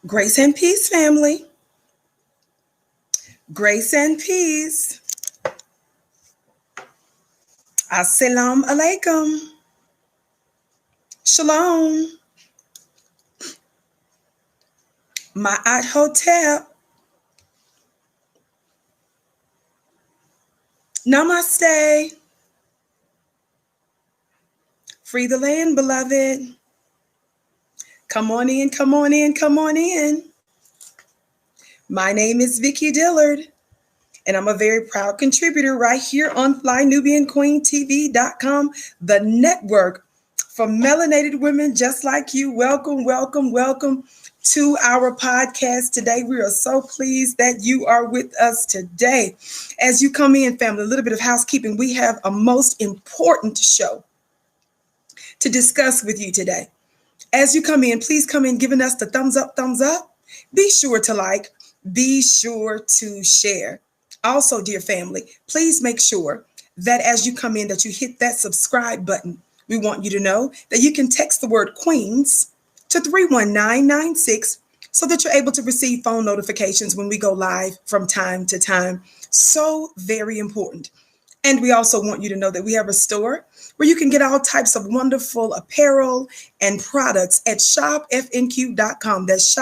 Grace and peace, family. Grace and peace. Assalamu alaikum. Shalom. Ma'at hotel. Namaste. Free the land, beloved. Come on in, come on in, come on in. My name is Vicki Dillard, and I'm a very proud contributor right here on FlyNubianQueenTV.com, the network for melanated women just like you. Welcome, welcome, welcome to our podcast today. We are so pleased that you are with us today. As you come in, family, a little bit of housekeeping. We have a most important show to discuss with you today. As you come in, please come in giving us the thumbs up, thumbs up. Be sure to like, be sure to share. Also, dear family, please make sure that as you come in that you hit that subscribe button. We want you to know that you can text the word Queens to 31996 so that you're able to receive phone notifications when we go live from time to time. So very important. And we also want you to know that we have a store where you can get all types of wonderful apparel and products at shopfnq.com. That's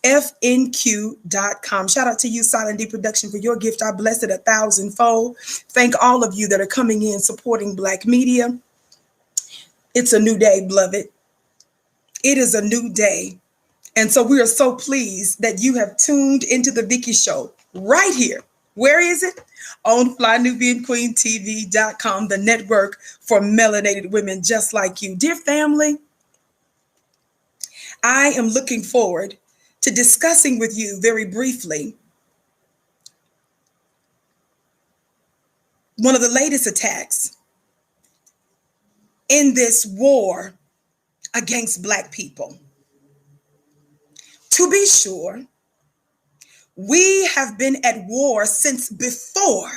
shopfnq.com. Shout out to you, Silent D Production, for your gift. I bless it 1,000-fold. Thank all of you that are coming in supporting Black media. It's a new day, beloved. It is a new day. And so we are so pleased that you have tuned into the Vicki Show right here. Where is it? On FlyNubianQueenTV.com, the network for melanated women just like you. Dear family, I am looking forward to discussing with you very briefly one of the latest attacks in this war against Black people. To be sure, we have been at war since before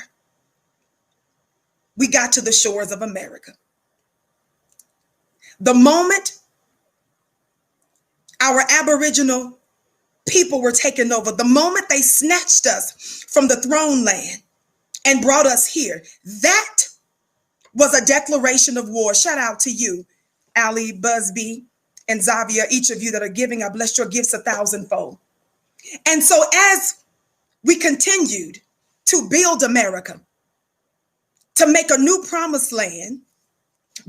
we got to the shores of America. The moment our Aboriginal people were taken over, the moment they snatched us from the throne land and brought us here, that was a declaration of war. Shout out to you, Ali, Busby, and Zavia, each of you that are giving. I bless your gifts 1,000-fold. And so as we continued to build America, to make a new promised land,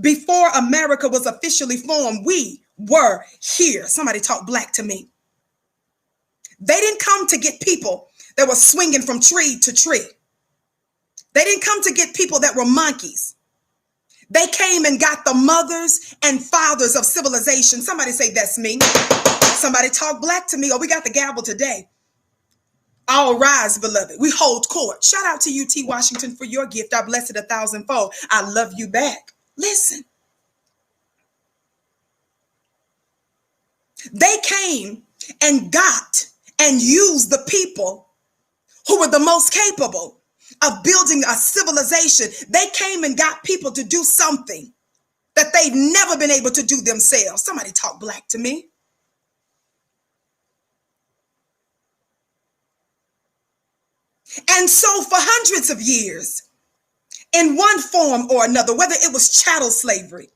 before America was officially formed, we were here. Somebody talk Black to me. They didn't come to get people that were swinging from tree to tree. They didn't come to get people that were monkeys. They came and got the mothers and fathers of civilization. Somebody say, that's me. Somebody talk Black to me. Oh, we got the gavel today. All rise, beloved. We hold court. Shout out to you, T. Washington, for your gift. I bless it 1,000-fold. I love you back. Listen. They came and got and used the people who were the most capable of building a civilization. They came and got people to do something that they've never been able to do themselves. Somebody talk Black to me. And so for hundreds of years, in one form or another, whether it was chattel slavery,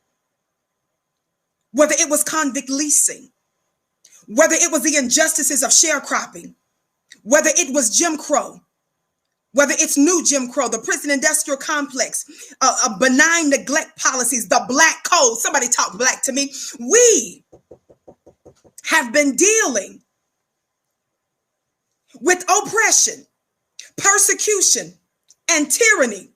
whether it was convict leasing, whether it was the injustices of sharecropping, whether it was Jim Crow, whether it's new Jim Crow, the prison industrial complex, benign neglect policies, the Black Code, somebody talk Black to me. We have been dealing with oppression, persecution, and tyranny,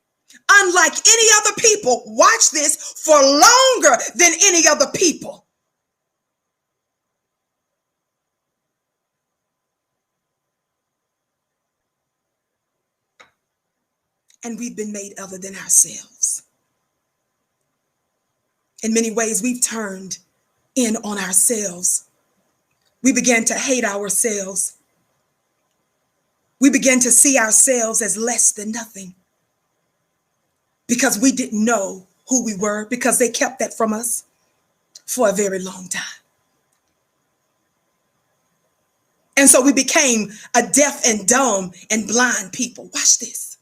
unlike any other people, watch this, for longer than any other people. And we've been made other than ourselves. In many ways, we've turned in on ourselves. We began to hate ourselves. We began to see ourselves as less than nothing because we didn't know who we were, because they kept that from us for a very long time. And so we became a deaf and dumb and blind people. Watch this.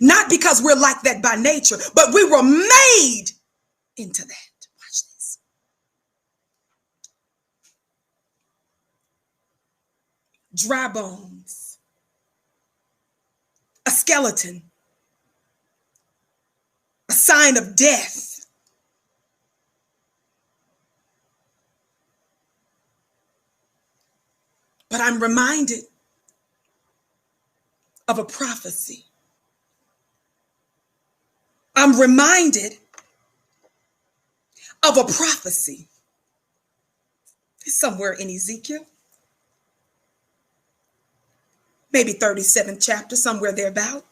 Not because we're like that by nature, but we were made into that. Watch this. Dry bones, a skeleton, a sign of death. But I'm reminded of a prophecy. I'm reminded of a prophecy. It's somewhere in Ezekiel. Maybe 37th chapter, somewhere thereabout.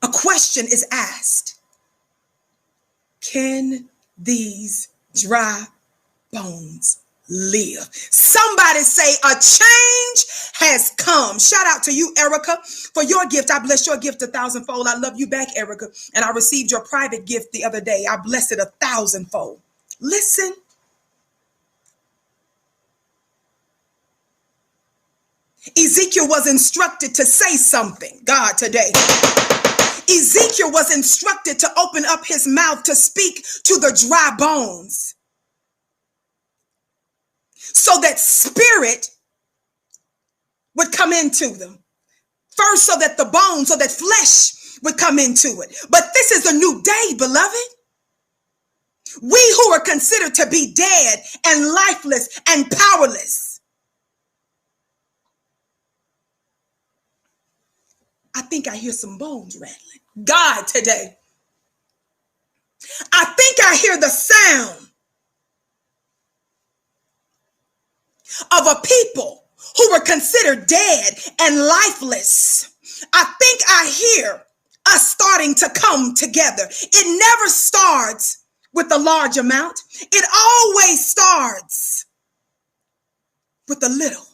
A question is asked. Can these dry bones live? Somebody say a change has come. Shout out to you, Erica, for your gift. I bless your gift 1,000-fold. I love you back, Erica. And I received your private gift the other day. I blessed it 1,000-fold. Listen. Ezekiel was instructed to say something, God, today. Ezekiel was instructed to open up his mouth to speak to the dry bones so that spirit would come into them. First, so that the bones, so that flesh would come into it. But this is a new day, beloved. We who are considered to be dead and lifeless and powerless. I think I hear some bones rattling. God, today. I think I hear the sound of a people who were considered dead and lifeless. I think I hear us starting to come together. It never starts with a large amount. It always starts with a little.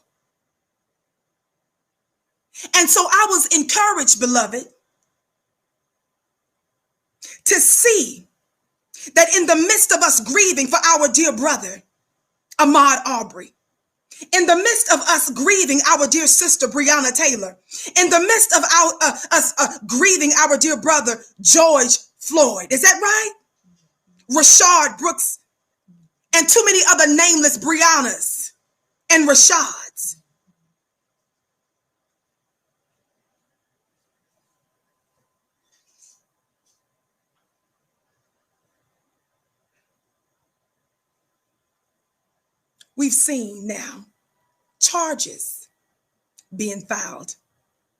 And so I was encouraged, beloved, to see that in the midst of us grieving for our dear brother, Ahmaud Arbery, in the midst of us grieving our dear sister, Breonna Taylor, in the midst of us grieving our dear brother, George Floyd, is that right? Rayshard Brooks, and too many other nameless Breonnas and Rayshards. We've seen now charges being filed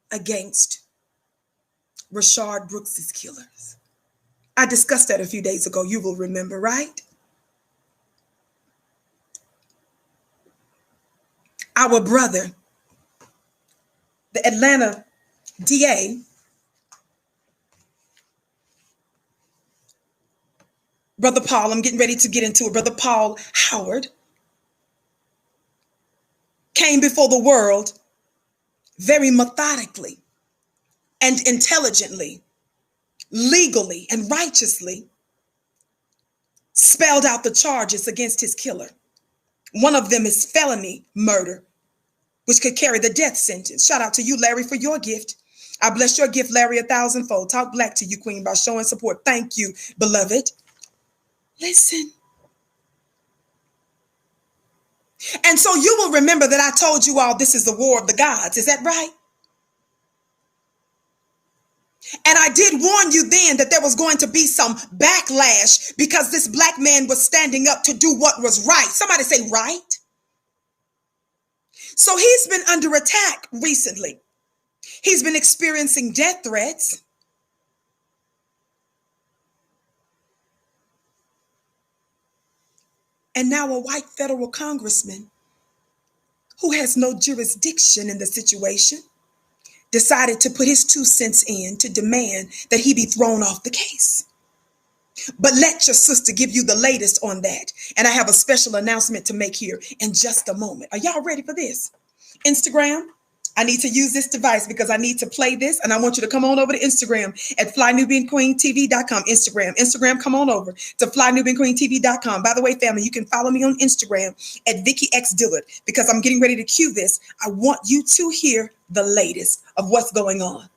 against Rayshard Brooks' killers. I discussed that a few days ago. You will remember, right? Our brother, the Atlanta DA, Brother Paul, I'm getting ready to get into it. Brother Paul Howard came before the world very methodically and intelligently, legally and righteously spelled out the charges against his killer. One of them is felony murder, which could carry the death sentence. Shout out to you, Larry, for your gift. I bless your gift, Larry, 1,000-fold. Talk black to you, Queen, by showing support. Thank you, beloved. Listen. And so you will remember that I told you all this is the war of the gods. Is that right? And I did warn you then that there was going to be some backlash because this black man was standing up to do what was right. Somebody say right. So he's been under attack recently. He's been experiencing death threats. And now a white federal congressman who has no jurisdiction in the situation decided to put his 2 cents in to demand that he be thrown off the case. But let your sister give you the latest on that. And I have a special announcement to make here in just a moment. Are y'all ready for this? Instagram, I need to use this device because I need to play this. And I want you to come on over to Instagram at flynubianqueentv.com. Instagram, come on over to flynubianqueentv.com. By the way, family, you can follow me on Instagram at Vicky X Dillard because I'm getting ready to cue this. I want you to hear the latest of what's going on.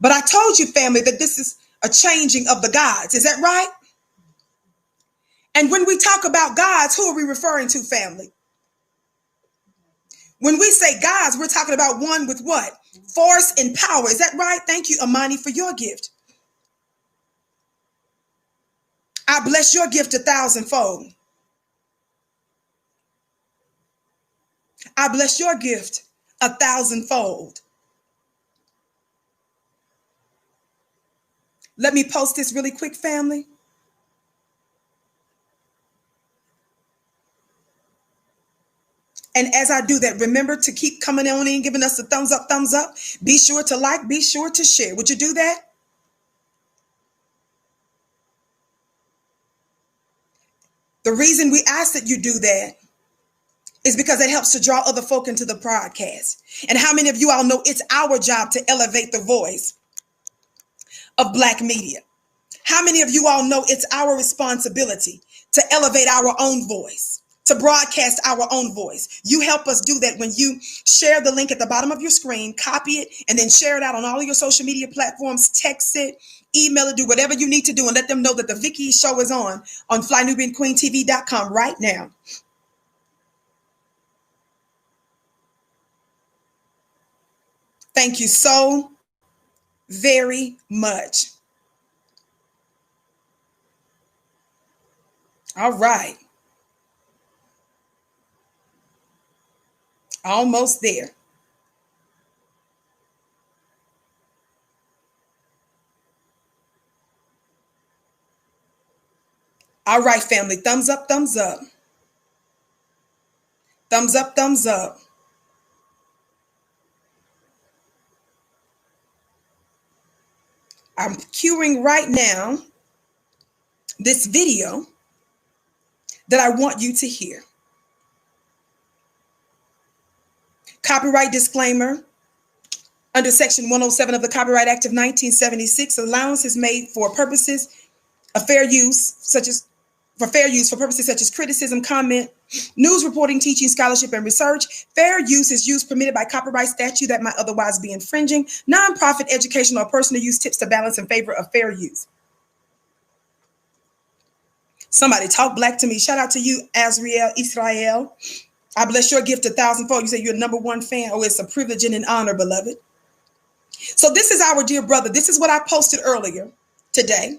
But I told you, family, that this is a changing of the gods. Is that right? And when we talk about gods, who are we referring to, family? When we say gods, we're talking about one with what? Force and power. Is that right? Thank you, Amani, for your gift. I bless your gift 1,000-fold. I bless your gift 1,000-fold. Let me post this really quick, family. And as I do that, remember to keep coming on in, giving us a thumbs up, thumbs up. Be sure to like, be sure to share. Would you do that? The reason we ask that you do that is because it helps to draw other folk into the broadcast. And how many of you all know it's our job to elevate the voice of Black media? How many of you all know it's our responsibility to elevate our own voice, to broadcast our own voice? You help us do that when you share the link at the bottom of your screen, copy it, and then share it out on all of your social media platforms, text it, email it, do whatever you need to do, and let them know that the Vicky show is on flynubianqueentv.com right now. Thank you so very much. All right. Almost there. All right, family. Thumbs up, thumbs up. Thumbs up, thumbs up. I'm cueing right now this video that I want you to hear. Copyright disclaimer. Under Section 107 of the Copyright Act of 1976, allowance is made for purposes of fair use, for purposes such as criticism, comment, news reporting, teaching, scholarship, and research. Fair use is use permitted by copyright statute that might otherwise be infringing. Nonprofit, educational, or personal use tips to balance in favor of fair use. Somebody talk Black to me. Shout out to you, Azriel Israel. I bless your gift 1,000-fold. You say you're number one fan. Oh, it's a privilege and an honor, beloved. So this is our dear brother. This is what I posted earlier today.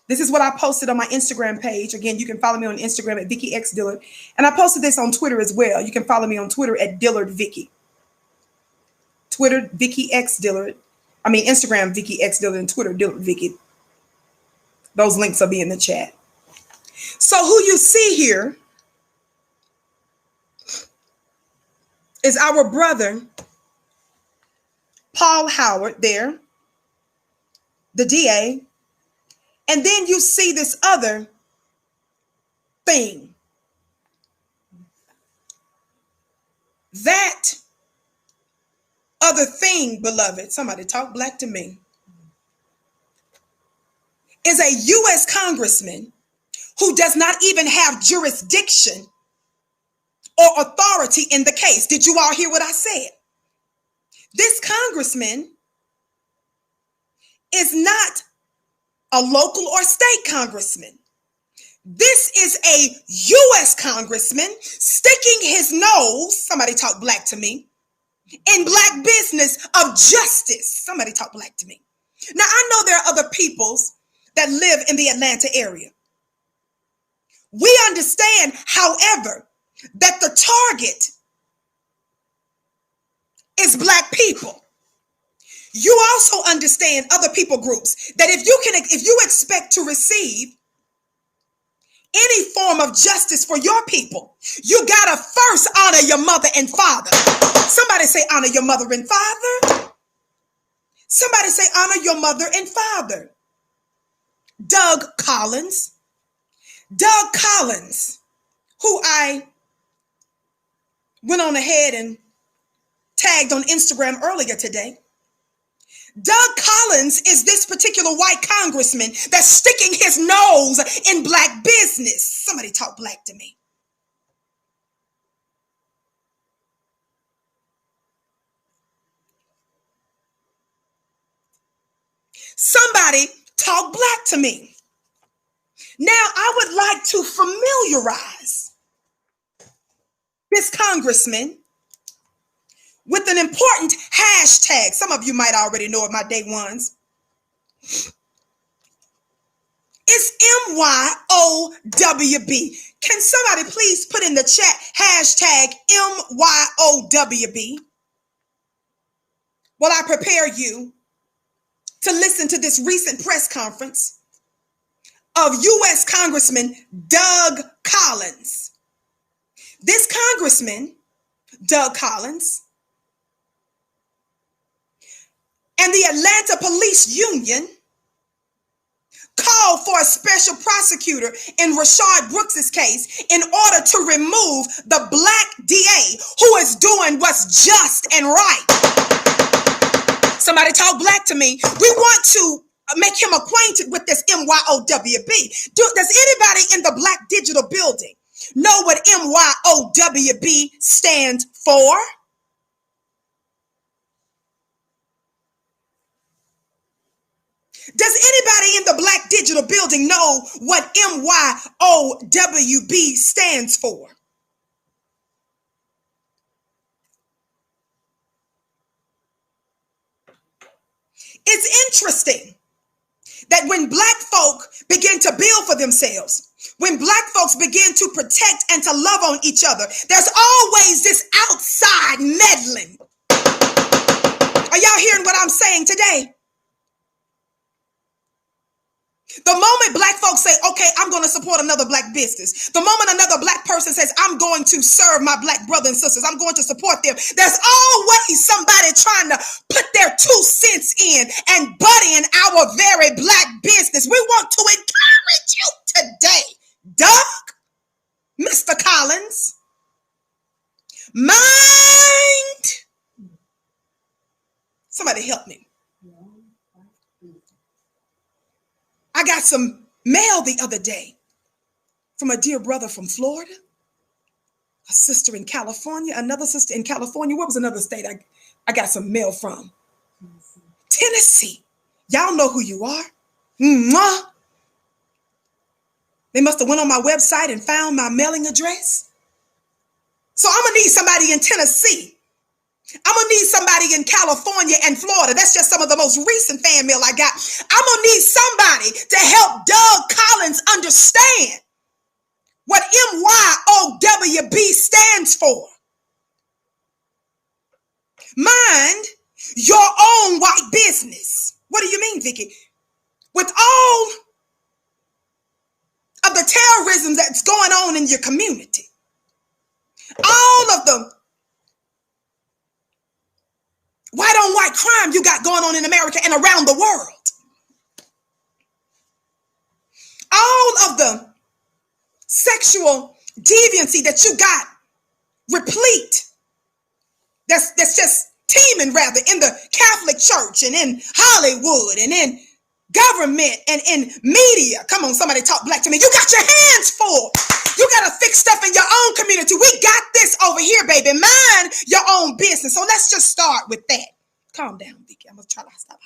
This is what I posted on my Instagram page. Again, you can follow me on Instagram at Vicky X Dillard. And I posted this on Twitter as well. You can follow me on Twitter at Dillard Vicky. Twitter, Vicky X Dillard. I mean, Instagram, Vicky X Dillard, and Twitter, Dillard Vicky. Those links will be in the chat. So who you see here is our brother, Paul Howard there, the DA. And then you see this other thing. That other thing, beloved, somebody talk Black to me, is a U.S. congressman who does not even have jurisdiction or authority in the case. Did you all hear what I said? This congressman is not a local or state congressman. This is a U.S. congressman sticking his nose, somebody talk Black to me, in Black business of justice. Somebody talk Black to me. Now, I know there are other peoples that live in the Atlanta area. We understand, however, that the target is Black people. You also understand, other people groups, that if you expect to receive any form of justice for your people, you gotta first honor your mother and father. Somebody say honor your mother and father. Somebody say honor your mother and father. Doug Collins, who I went on ahead and tagged on Instagram earlier today. Doug Collins is this particular white congressman that's sticking his nose in black business. Somebody talk black to me. Somebody talk black to me. Now, I would like to familiarize this congressman with an important hashtag. Some of you might already know it, my day ones. It's MYOWB. Can somebody please put in the chat hashtag MYOWB while I prepare you to listen to this recent press conference of U.S. Congressman Doug Collins. This congressman, Doug Collins, and the Atlanta Police Union called for a special prosecutor in Rayshard Brooks' case in order to remove the black DA who is doing what's just and right. Somebody talk black to me. We want to make him acquainted with this MYOWB. Does anybody in the Black Digital Building know what MYOWB stands for? Does anybody in the Black Digital Building know what MYOWB stands for? It's interesting that when black folk begin to build for themselves, when black folks begin to protect and to love on each other, there's always this outside meddling. Are y'all hearing what I'm saying today? The moment black folks say, okay, I'm going to support another black business, the moment another black person says, I'm going to serve my black brothers and sisters, I'm going to support them, there's always somebody trying to put their 2 cents in and butt in our very black business. We want to encourage you today, Doug, Mr. Collins, mind. Somebody help me. I got some mail the other day from a dear brother from Florida, a sister in California, another sister in California. What was another state I got some mail from? Tennessee. Y'all know who you are. Mwah. They must have went on my website and found my mailing address. So I'm going to need somebody in Tennessee. I'm going to need somebody in California and Florida. That's just some of the most recent fan mail I got. I'm going to need somebody to help Doug Collins understand what MYOWB stands for. Mind your own white business. What do you mean, Vicky? With all of the terrorism that's going on in your community, all of the white on white crime you got going on in America and around the world, all of the sexual deviancy that you got replete, that's just teeming rather in the Catholic Church and in Hollywood and in government and in media. Come on, somebody talk black to me. You got your hands full. You got to fix stuff in your own community. We got this over here, baby. Mind your own business. So let's just start with that. Calm down, Vicky. I'm going to try to stop.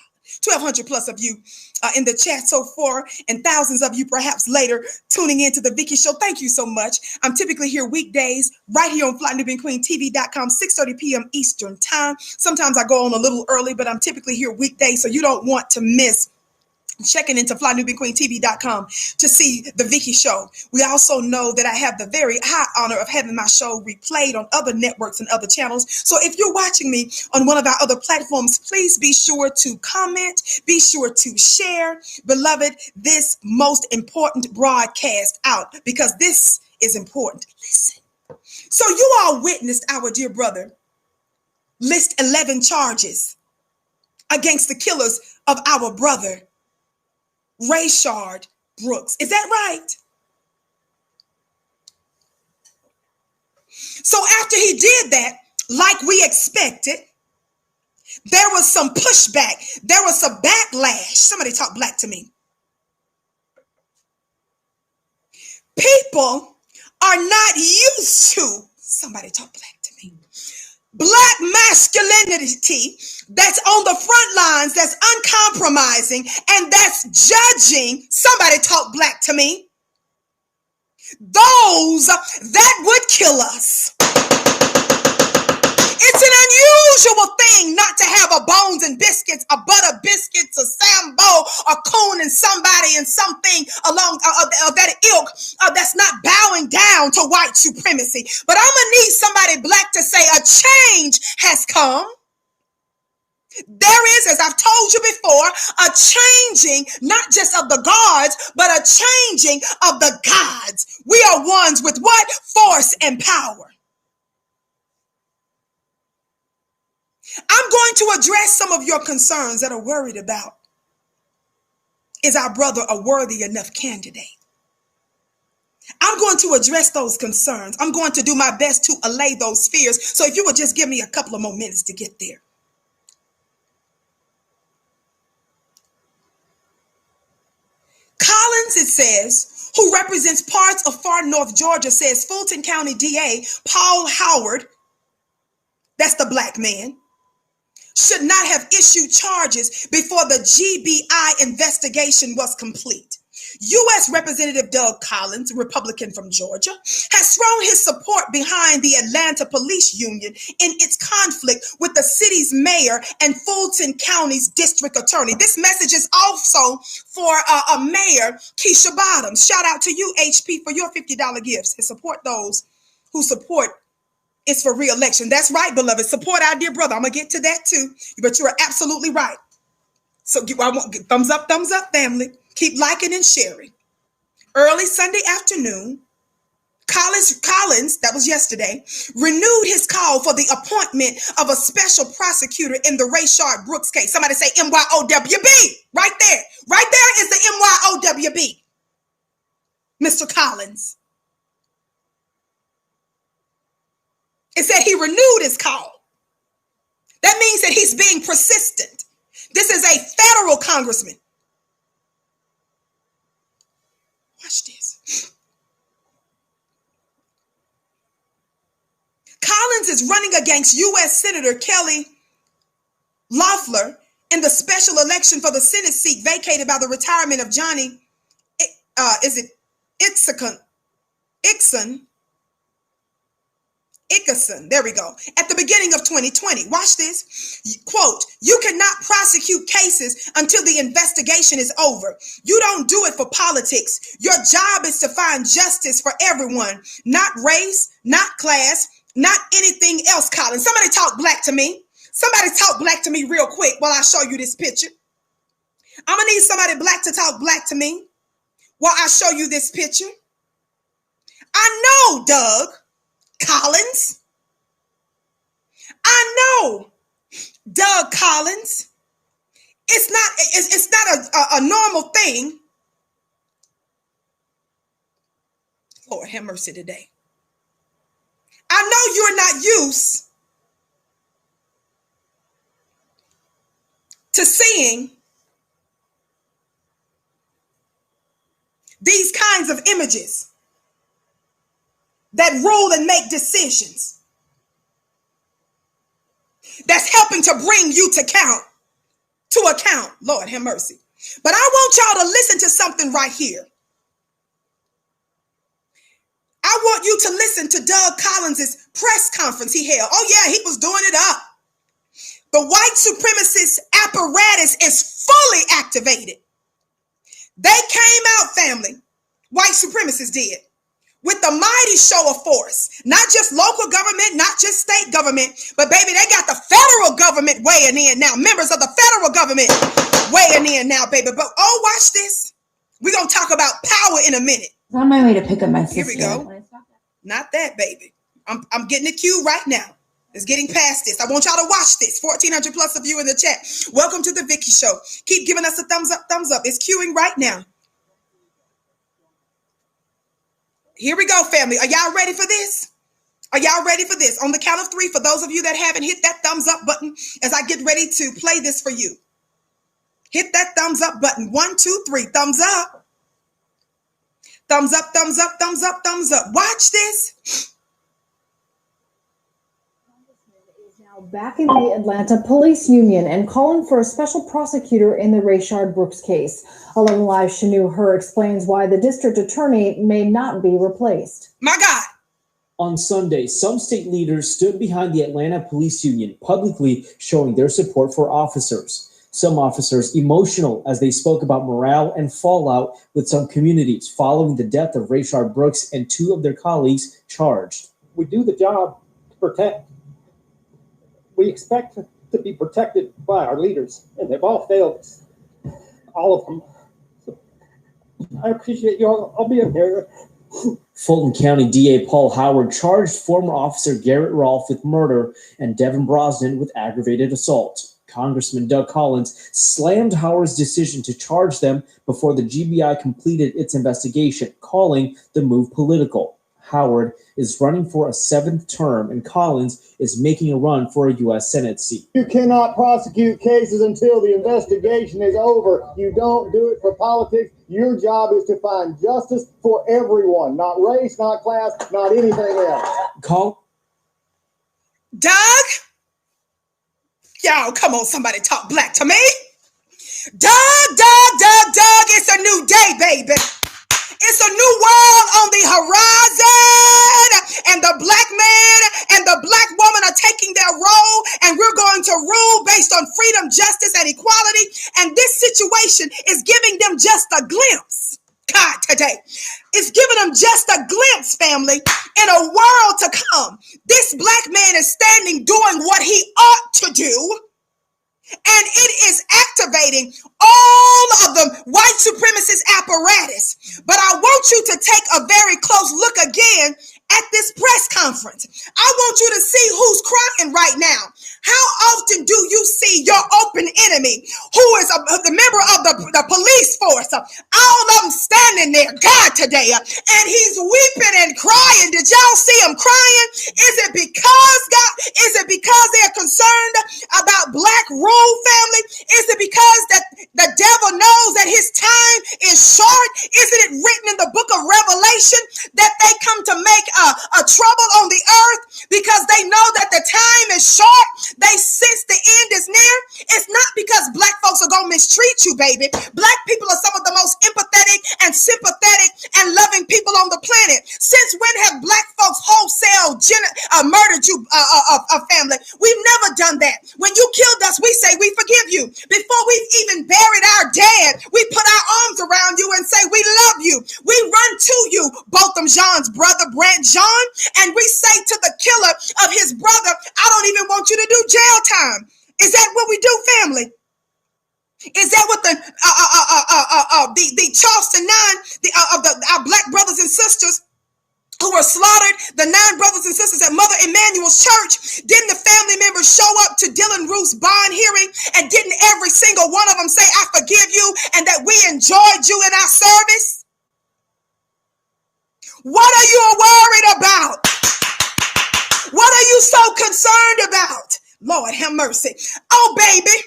1,200 plus of you in the chat so far, and thousands of you perhaps later tuning into the Vicky Show. Thank you so much. I'm typically here weekdays right here on FlyNubianQueenTV.com, 6:30 p.m. Eastern time. Sometimes I go on a little early, but I'm typically here weekdays, so you don't want to miss checking into FlyNubianQueenTV.com to see the Vicky Show. We also know that I have the very high honor of having my show replayed on other networks and other channels. So if you're watching me on one of our other platforms, please be sure to comment, be sure to share, beloved, this most important broadcast out, because this is important. Listen. So you all witnessed our dear brother list 11 charges against the killers of our brother Rayshard Brooks. Is that right? So after he did that, like we expected, there was some pushback. There was some backlash. Somebody talk black to me. People are not used to, somebody talk black to me, black masculinity that's on the front lines, that's uncompromising, and that's judging, somebody talk black to me, those that would kill us. It's an unusual thing not to have a bones and biscuits, a butter biscuits, a Sambo, a coon, and somebody and something along that ilk that's not bowing down to white supremacy. But I'm gonna need somebody black to say a change has come. There is, as I've told you before, a changing, not just of the guards, but a changing of the gods. We are ones with what? Force and power. I'm going to address some of your concerns that are worried about. Is our brother a worthy enough candidate? I'm going to address those concerns. I'm going to do my best to allay those fears. So if you would just give me a couple of more minutes to get there. Collins, it says, who represents parts of far north Georgia, says Fulton County DA Paul Howard, that's the black man, should not have issued charges before the GBI investigation was complete. U.S. Representative Doug Collins, Republican from Georgia, has thrown his support behind the Atlanta Police Union in its conflict with the city's mayor and Fulton County's district attorney. This message is also for Mayor Keisha Bottoms. Shout out to you, HP, for your $50 gifts and support those who support. It's for re-election. That's right, beloved. Support our dear brother. I'm going to get to that too. But you are absolutely right. So I want thumbs up, family. Keep liking and sharing. Early Sunday afternoon, Collins, that was yesterday, renewed his call for the appointment of a special prosecutor in the Rayshard Brooks case. Somebody say MYOWB. Right there. Right there is the MYOWB. Mr. Collins. It said he renewed his call. That means that he's being persistent. This is a federal congressman. Watch this. Collins is running against U.S. Senator Kelly Loeffler in the special election for the Senate seat vacated by the retirement of Johnny, Ickerson, there we go, at the beginning of 2020. Watch this. Quote, you cannot prosecute cases until the investigation is over. You don't do it for politics. Your job is to find justice for everyone, not race, not class, not anything else, Colin. Somebody talk black to me. Somebody talk black to me real quick while I show you this picture. I'm going to need somebody black to talk black to me while I show you this picture. I know, Doug Collins. I know, Doug Collins. It's not a normal thing. Lord have mercy today. I know you're not used to seeing these kinds of images that rule and make decisions. That's helping to bring you to account. Lord have mercy. But I want y'all to listen to something right here. I want you to listen to Doug Collins' press conference he held. Oh yeah, he was doing it up. The white supremacist apparatus is fully activated. They came out, family. White supremacists did. With the mighty show of force. Not just local government, not just state government, but baby, they got the federal government weighing in now. Members of the federal government weighing in now, baby. But oh, watch this. We're going to talk about power in a minute. I'm on my way to pick up my sister. Here we go. Not that, baby. I'm getting the cue right now. It's getting past this. I want y'all to watch this. 1,400 plus of you in the chat. Welcome to the Vicky Show. Keep giving us a thumbs up, thumbs up. It's queuing right now. Here we go, family. Are y'all ready for this? Are y'all ready for this? On the count of 3, for those of you that haven't, hit that thumbs up button as I get ready to play this for you. Hit that thumbs up button. 1, 2, 3. Thumbs up. Thumbs up, thumbs up, thumbs up, thumbs up. Watch this. Now back in the Atlanta Police Union and calling for a special prosecutor in the Rayshard Brooks case. 11 Live's Shanu Hur explains why the district attorney may not be replaced. My God. On Sunday, some state leaders stood behind the Atlanta Police Union, publicly showing their support for officers. Some officers emotional as they spoke about morale and fallout with some communities following the death of Rayshard Brooks and 2 of their colleagues charged. We do the job to protect. We expect to be protected by our leaders, and they've all failed us. All of them. So I appreciate you all being here. Fulton County DA Paul Howard charged former officer Garrett Rolfe with murder and Devin Brosnan with aggravated assault. Congressman Doug Collins slammed Howard's decision to charge them before the GBI completed its investigation, calling the move political. Howard is running for a 7th term, and Collins is making a run for a U.S. Senate seat. You cannot prosecute cases until the investigation is over. You don't do it for politics. Your job is to find justice for everyone, not race, not class, not anything else. Doug? Y'all, come on, somebody talk black to me. Doug, it's a new day, baby. It's a new world on the horizon, and the black man and the black woman are taking their role, and we're going to rule based on freedom, justice, and equality, and this situation is giving them just a glimpse. God, today, it's giving them just a glimpse, family, in a world to come. This black man is standing doing what he ought to do, and it is activating all of the white supremacist apparatus. But I want you to take a very close look again at this press conference. I want you to see who's crying right now. How often do you see your open enemy, who is the member of the police force, all of them standing there, God, today, and he's weeping and crying? Did y'all see him crying? Is it because, God, is it because they're concerned about black rule, family? Is it because that the devil knows that his time is short? Isn't it written in the book of Revelation that they come to make a trouble on the earth because they know that the time is short? They sense the end is near. It's not because black folks are going to mistreat you, baby. Black people are some of the most empathetic and sympathetic and loving people on the planet. Since when have black folks wholesale murdered you, family? We've never done that. When you killed us, we say we forgive you. Before we've even buried our dead, we put our arms around you and say we love you. We run to you, Botham Jean's brother, Brant Jean, and we say to the killer of his brother, I don't even want you to do jail time. Is that what we do, family? Is that what the Charleston 9 our black brothers and sisters who were slaughtered, the 9 brothers and sisters at Mother Emanuel's church, didn't the family members show up to Dylan Roof's bond hearing, and didn't every single one of them say, I forgive you, and that we enjoyed you in our service? What are you worried about? What are you so concerned about? Lord have mercy. Oh, baby,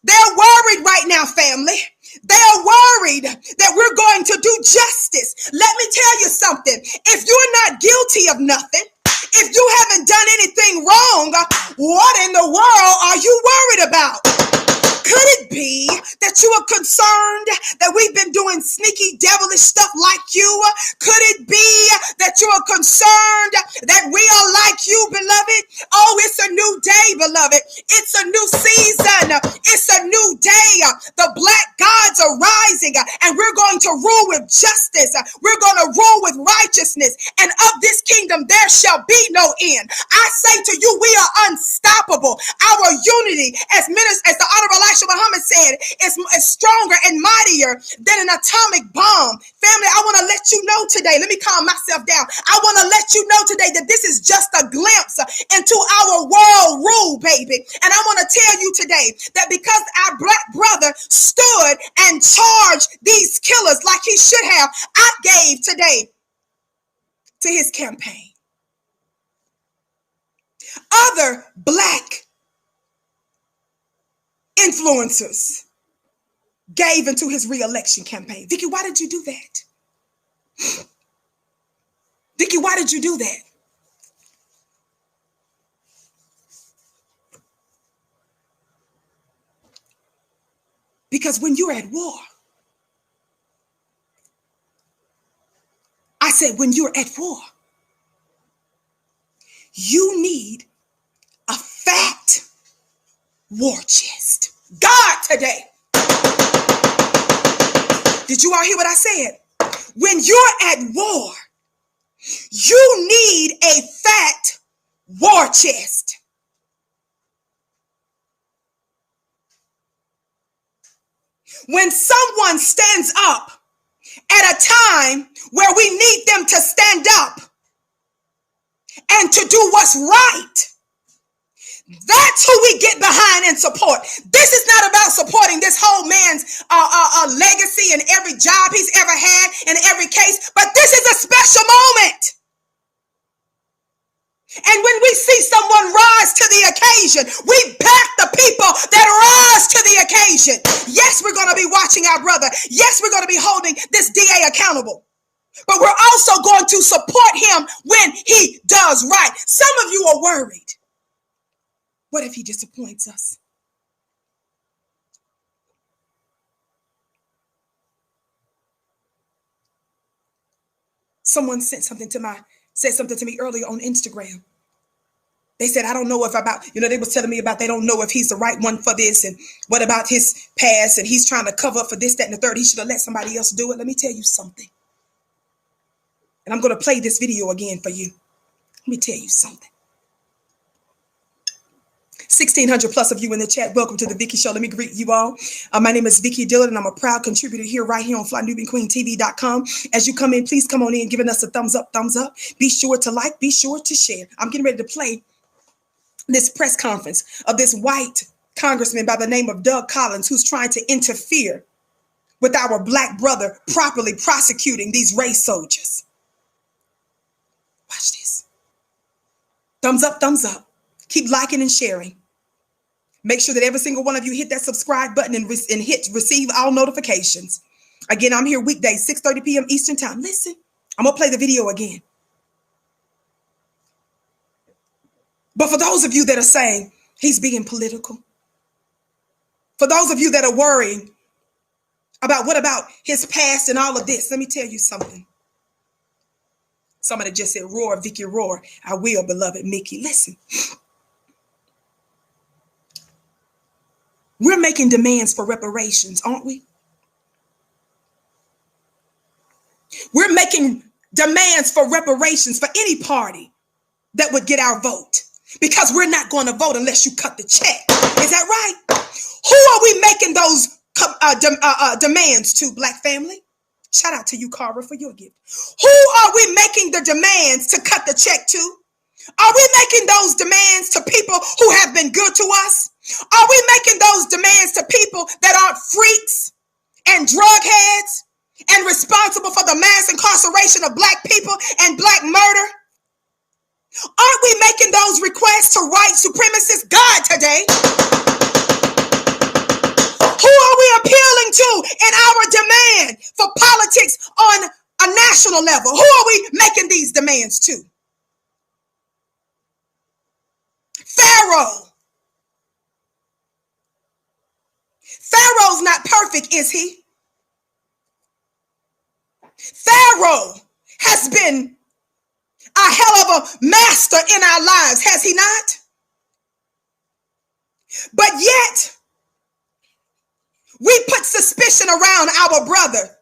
they're worried right now, family. They're worried that we're going to do justice. Let me tell you something. If you're not guilty of nothing, if you haven't done anything wrong, what in the world are you worried about? Could it be that you are concerned that we've been doing sneaky, devilish stuff like you? Could it be that you are concerned that we are like you, beloved? Oh, it's a new day, beloved. It's a new season. It's a new day. The black gods are rising, and we're going to rule with justice. We're going to rule with righteousness, and of this kingdom there shall be no end. I say to you, we are unstoppable. Our unity as the Honorable Elijah Muhammad said, is stronger and mightier than an atomic bomb. Family, I want to let you know today, let me calm myself down. I want to let you know today that this is just a glimpse into our world rule, baby. And I want to tell you today that because our black brother stood and charged these killers like he should have, I gave today to his campaign. other black influencers gave into his re-election campaign. Vicky, why did you do that? Vicky, why did you do that? Because when you're at war, I said, when you're at war, you need a fat war chest. God, today. Did you all hear what I said? When you're at war, you need a fat war chest. When someone stands up at a time where we need them to stand up and to do what's right, that's who we get behind and support. This is not about supporting this whole man's legacy and every job he's ever had in every case, but this is a special moment. And when we see someone rise to the occasion, we back the people that rise to the occasion. Yes, we're going to be watching our brother. Yes, we're going to be holding this DA accountable. But we're also going to support him when he does right. Some of you are worried. What if he disappoints us? Someone said something to me earlier on Instagram. They said, I don't know if they was telling me about they don't know if he's the right one for this, and what about his past, and he's trying to cover up for this, that, and the third. He should have let somebody else do it. Let me tell you something. And I'm going to play this video again for you. Let me tell you something. 1,600 plus of you in the chat. Welcome to the Vicky Show. Let me greet you all. My name is Vicky Dillard, and I'm a proud contributor here right here on FlyNubianQueenTV.com. As you come in, please come on in, giving us a thumbs up, thumbs up. Be sure to like, be sure to share. I'm getting ready to play this press conference of this white congressman by the name of Doug Collins, who's trying to interfere with our black brother properly prosecuting these race soldiers. Watch this. Thumbs up, thumbs up. Keep liking and sharing. Make sure that every single one of you hit that subscribe button and hit receive all notifications. Again, I'm here weekdays, 6:30 p.m. Eastern time. Listen, I'm going to play the video again. But for those of you that are saying he's being political, for those of you that are worrying about what about his past and all of this, let me tell you something. Somebody just said, roar, Vicky, roar. I will, beloved Mickey. Listen. We're making demands for reparations, aren't we? We're making demands for reparations for any party that would get our vote, because we're not going to vote unless you cut the check. Is that right? Who are we making those demands to, black family? Shout out to you, Carver, for your gift. Who are we making the demands to cut the check to? Are we making those demands to people who have been good to us? Are we making those demands to people that aren't freaks and drug heads and responsible for the mass incarceration of black people and black murder? Aren't we making those requests to white supremacists? God, today. Who are we appealing to in our demand for politics on a national level? Who are we making these demands to? Pharaoh. Pharaoh's not perfect, is he? Pharaoh has been a hell of a master in our lives, has he not? But yet, we put suspicion around our brother.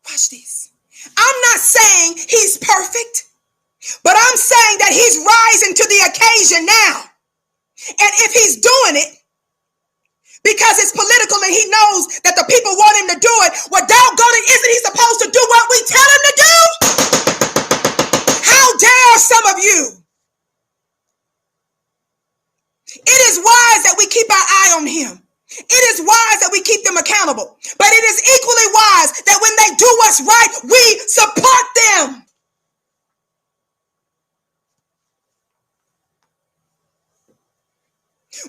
Watch this. I'm not saying he's perfect, but I'm saying that he's rising to the occasion now. And if he's doing it because it's political and he knows that the people want him to do it, well, doggone it, isn't he supposed to do what we tell him to do? How dare some of you? It is wise that we keep our eye on him. It is wise that we keep them accountable. But it is equally wise that when they do what's right, we support them.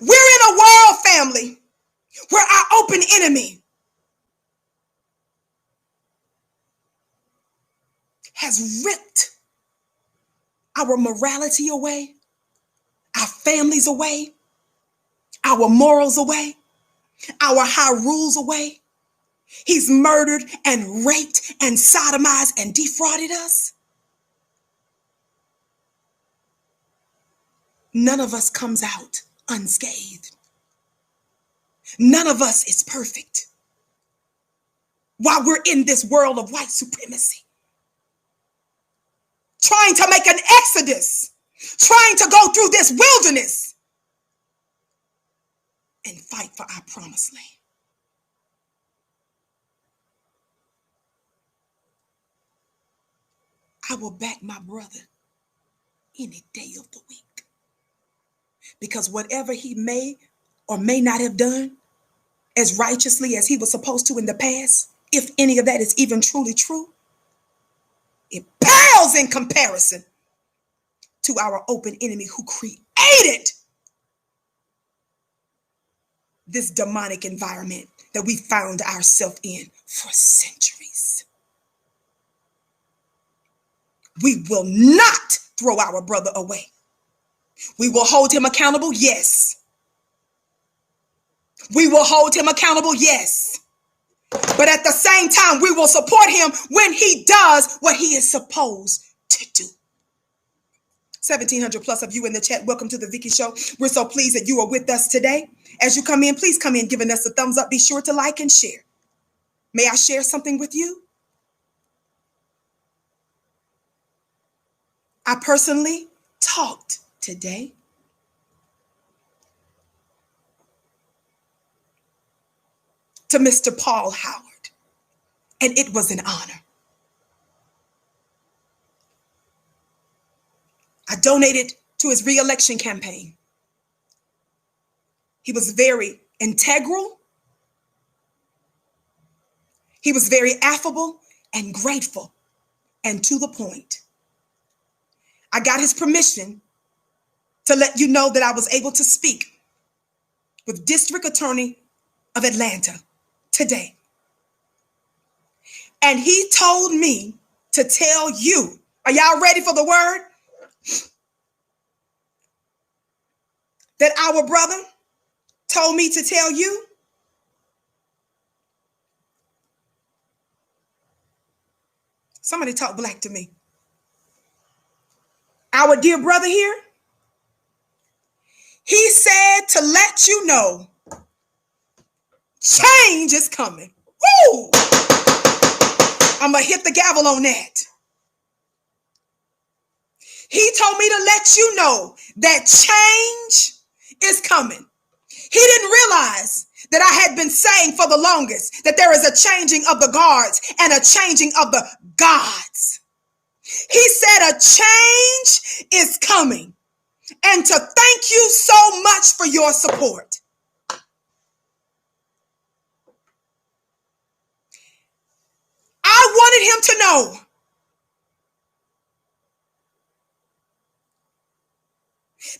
We're in a world, family, where our open enemy has ripped our morality away, our families away, our morals away, our high rules away. He's murdered and raped and sodomized and defrauded us. None of us comes out unscathed. None of us is perfect. While we're in this world of white supremacy, trying to make an exodus, trying to go through this wilderness and fight for our promised land. I will back my brother any day of the week, because whatever he may or may not have done as righteously as he was supposed to in the past, if any of that is even truly true, it pales in comparison to our open enemy who created this demonic environment that we found ourselves in for centuries. We will not throw our brother away. We will hold him accountable, yes. We will hold him accountable, yes. But at the same time, we will support him when he does what he is supposed to do. 1,700 plus of you in the chat. Welcome to the Vicky Show. We're so pleased that you are with us today. As you come in, please come in giving us a thumbs up. Be sure to like and share. May I share something with you? I personally talked today to Mr. Paul Howard, and it was an honor. I donated to his re-election campaign. He was very integral. He was very affable and grateful and to the point. I got his permission to let you know that I was able to speak with District Attorney of Atlanta today. And he told me to tell you, are y'all ready for the word? That our brother told me to tell you somebody talk black to me. Our dear brother here, he said to let you know change is coming. Woo! I'm going to hit the gavel on that. He told me to let you know that change is coming. He didn't realize that I had been saying for the longest that there is a changing of the guards and a changing of the gods. He said a change is coming, and to thank you so much for your support. I wanted him to know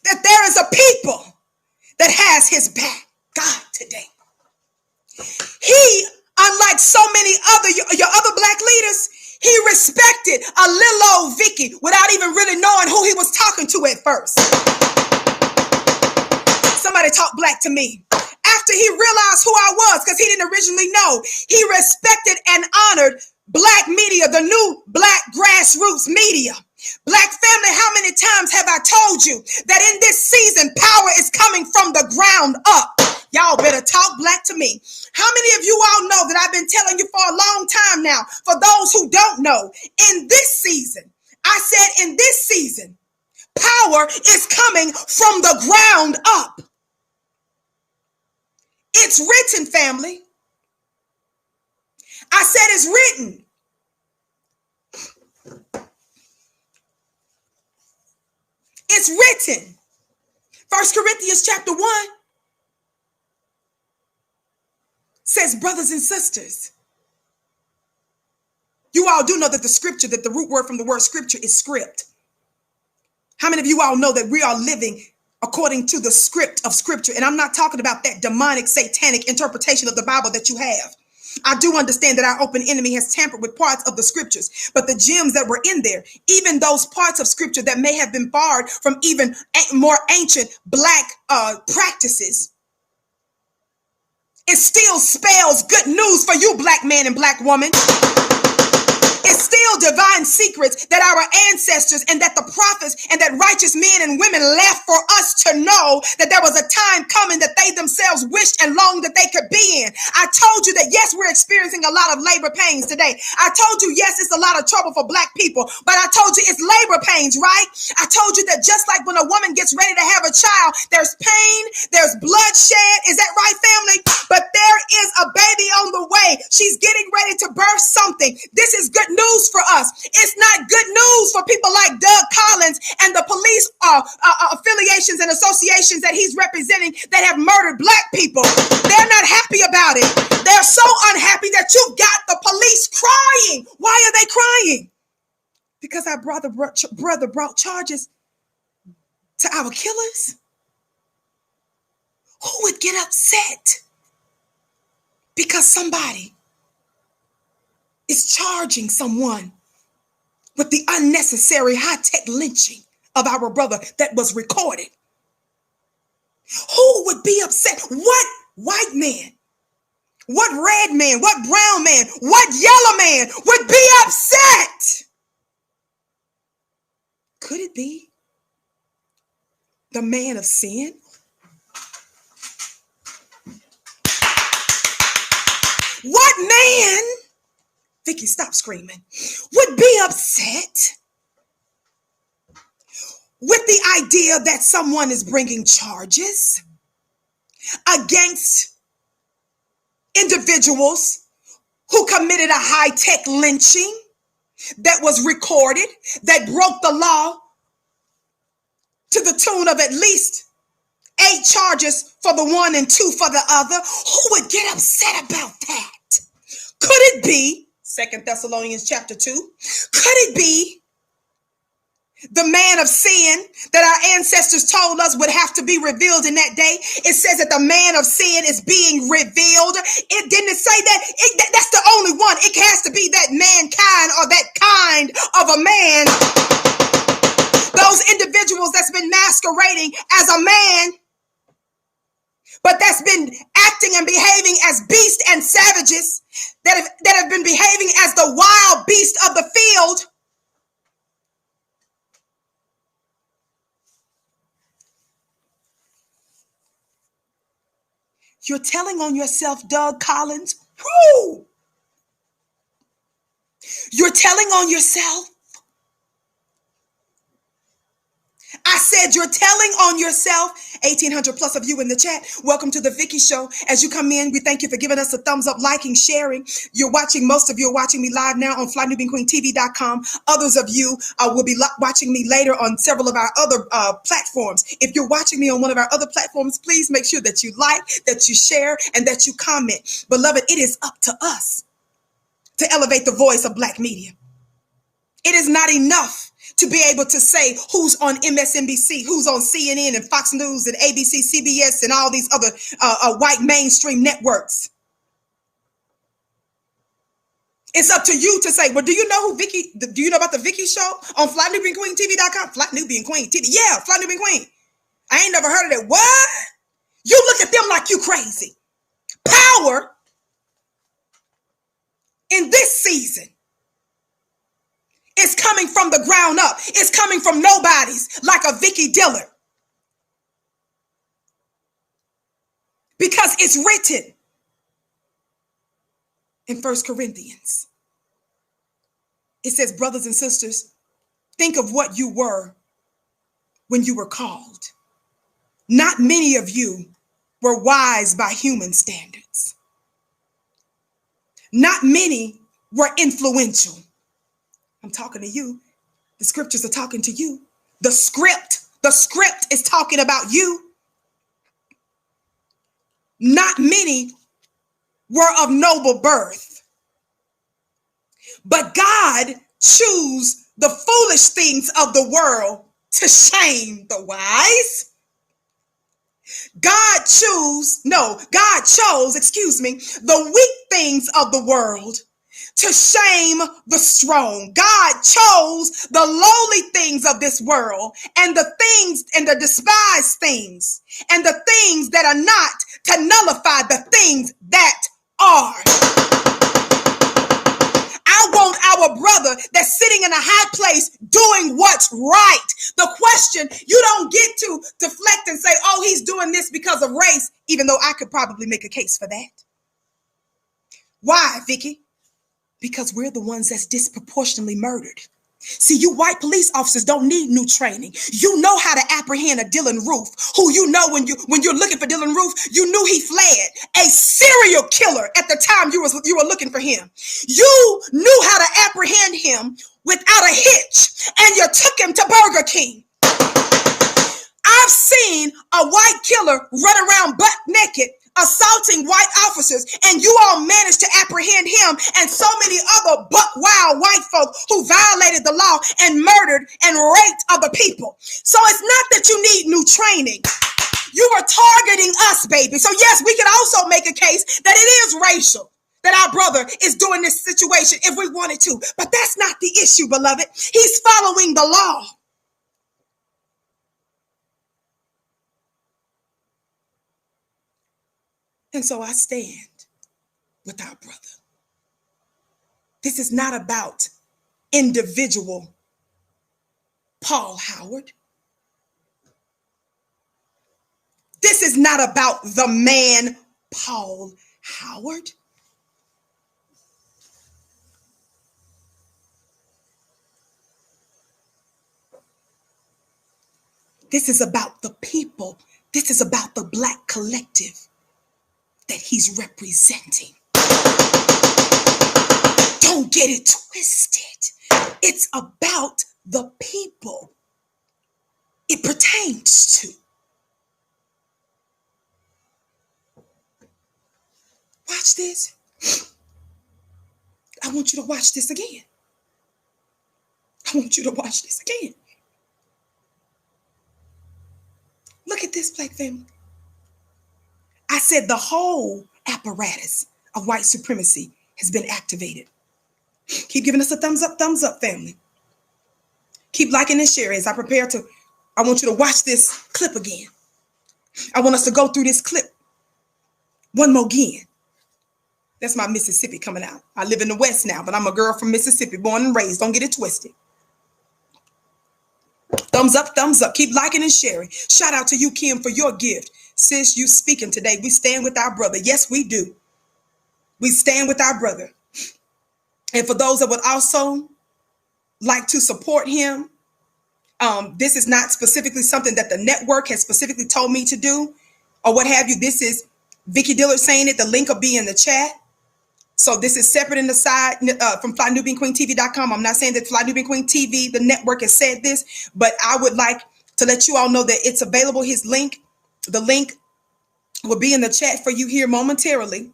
that there is a people that has his back. God, today. He, unlike so many other your other black leaders, he respected a little old Vicky without even really knowing who he was talking to at first. Somebody talk black to me. After he realized who I was, because he didn't originally know, he respected and honored black media, the new black grassroots media. Black family, how many times have I told you that in this season, power is coming from the ground up? Y'all better talk black to me. How many of you all know that I've been telling you for a long time now? For those who don't know, in this season, I said in this season, power is coming from the ground up. It's written, family. I said it's written. It's written. 1 Corinthians chapter 1 says, brothers and sisters, you all do know that the scripture, that the root word from the word scripture is script. How many of you all know that we are living according to the script of scripture. And I'm not talking about that demonic, satanic interpretation of the Bible that you have. I do understand that our open enemy has tampered with parts of the scriptures, but the gems that were in there, even those parts of scripture that may have been borrowed from even more ancient black practices, it still spells good news for you, black man and black woman. It's still divine secrets that our ancestors and that the prophets and that righteous men and women left for us to know that there was a time coming that they themselves wished and longed that they could be in. I told you that, yes, we're experiencing a lot of labor pains today. I told you, yes, it's a lot of trouble for black people, but I told you it's labor pains, right? I told you that just like when a woman gets ready to have a child, there's pain, there's bloodshed. Is that right, family? But there is a baby on the way. She's getting ready to birth something. This is good news for us. It's not good news for people like Doug Collins and the police affiliations and associations that he's representing that have murdered black people. They're not happy about it. They're so unhappy that you've got the police crying. Why are they crying? Because our brother brought charges to our killers. Who would get upset because somebody is charging someone with the unnecessary high-tech lynching of our brother that was recorded? Who would be upset? What white man, what red man, what brown man, what yellow man would be upset? Could it be the man of sin? What man, Vicky, stop screaming, would be upset with the idea that someone is bringing charges against individuals who committed a high-tech lynching that was recorded, that broke the law to the tune of at least 8 charges for the one and 2 for the other? Who would get upset about that? Could it be 2 Thessalonians chapter 2? Could it be the man of sin that our ancestors told us would have to be revealed in that day? It says that the man of sin is being revealed. It didn't say that. That's the only one. It has to be that mankind or that kind of a man. Those individuals that's been masquerading as a man, but that's been acting and behaving as beasts and savages, that have been behaving as the wild beast of the field. You're telling on yourself, Doug Collins. Woo! You're telling on yourself. I said you're telling on yourself. 1,800 plus of you in the chat. Welcome to the Vicky Show. As you come in, we thank you for giving us a thumbs up, liking, sharing. Most of you are watching me live now on FlyNubianQueenTV.com. Others of you will be watching me later on several of our other platforms. If you're watching me on one of our other platforms, please make sure that you like, that you share, and that you comment. Beloved, it is up to us to elevate the voice of Black media. It is not enough to be able to say who's on MSNBC, who's on CNN and Fox News and ABC, CBS, and all these other white mainstream networks. It's up to you to say, well, do you know do you know about the Vicky Show on FlyNubianQueenTV.com? Fly Nubian Queen TV. Yeah, Fly Nubian Queen. I ain't never heard of that. What? You look at them like you crazy. Power in this season is coming from the ground up. It's coming from nobodies like a Vicky Dillard. Because it's written in 1 Corinthians. It says, brothers and sisters, think of what you were when you were called. Not many of you were wise by human standards. Not many were influential. I'm talking to you. The scriptures are talking to you. The script is talking about you. Not many were of noble birth. But God chose the foolish things of the world to shame the wise. God chose, the weak things of the world to shame the strong. God chose the lowly things of this world and the things and the despised things and the things that are not to nullify the things that are. I want our brother that's sitting in a high place doing what's right. The question, you don't get to deflect and say, oh, he's doing this because of race, even though I could probably make a case for that. Why, Vicky? Because we're the ones that's disproportionately murdered. See, you white police officers don't need new training. You know how to apprehend a Dylan Roof, who you know when you're looking for Dylan Roof, you knew he fled. A serial killer at the time you were looking for him. You knew how to apprehend him without a hitch, and you took him to Burger King. I've seen a white killer run around butt naked, assaulting white officers, and you all managed to apprehend him and so many other buck wild white folk who violated the law and murdered and raped other people. So it's not that you need new training. You are targeting us, baby. So yes, we can also make a case that it is racial, that our brother is doing this situation if we wanted to. But that's not the issue, beloved. He's following the law. And so I stand with our brother. This is not about individual Paul Howard. This is not about the man Paul Howard. This is about the people. This is about the Black collective that he's representing. Don't get it twisted. It's about the people it pertains to. Watch this. I want you to watch this again. I want you to watch this again. Look at this, Black family. I said the whole apparatus of white supremacy has been activated. Keep giving us a thumbs up, family. Keep liking and sharing as I prepare to. I want you to watch this clip again. I want us to go through this clip one more again. That's my Mississippi coming out. I live in the West now, but I'm a girl from Mississippi, born and raised. Don't get it twisted. Thumbs up, thumbs up. Keep liking and sharing. Shout out to you, Kim, for your gift. Sis, you speaking today. We stand with our brother. Yes, we do. We stand with our brother. And for those that would also like to support him, this is not specifically something that the network has specifically told me to do or what have you. This is Vicky Dillard saying it. The link will be in the chat. So this is separate in the side from FlyNubianQueenTV.com. I'm not saying that Fly Nubian Queen TV, the network, has said this, but I would like to let you all know that it's available. His link, the link will be in the chat for you here momentarily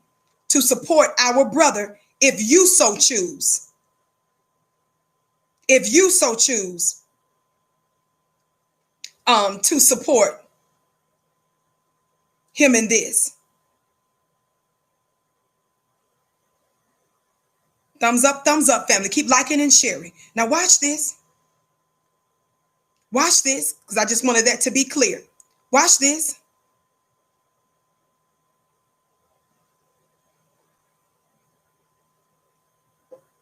to support our brother if you so choose. If you so choose to support him in this. Thumbs up, family. Keep liking and sharing. Now watch this. Watch this, because I just wanted that to be clear. Watch this.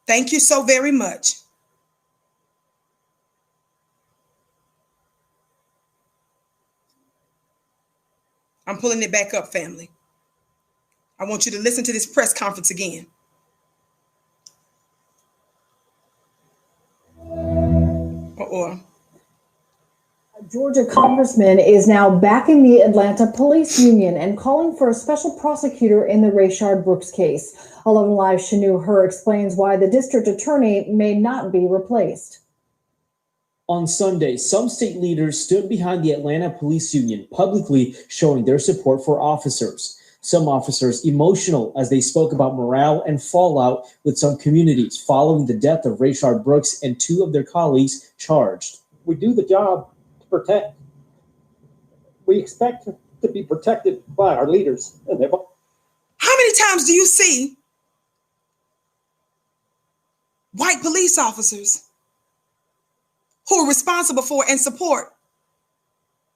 Thank you so very much. I'm pulling it back up, family. I want you to listen to this press conference again. Georgia Congressman is now backing the Atlanta Police Union and calling for a special prosecutor in the Rayshard Brooks case. 11 Live Shanu Hur explains why the district attorney may not be replaced. On Sunday, some state leaders stood behind the Atlanta Police Union, publicly showing their support for officers. Some officers emotional as they spoke about morale and fallout with some communities following the death of Rayshard Brooks and two of their colleagues charged. We do the job to protect. We expect to to be protected by our leaders, and they've all. How many times do you see white police officers who are responsible for and support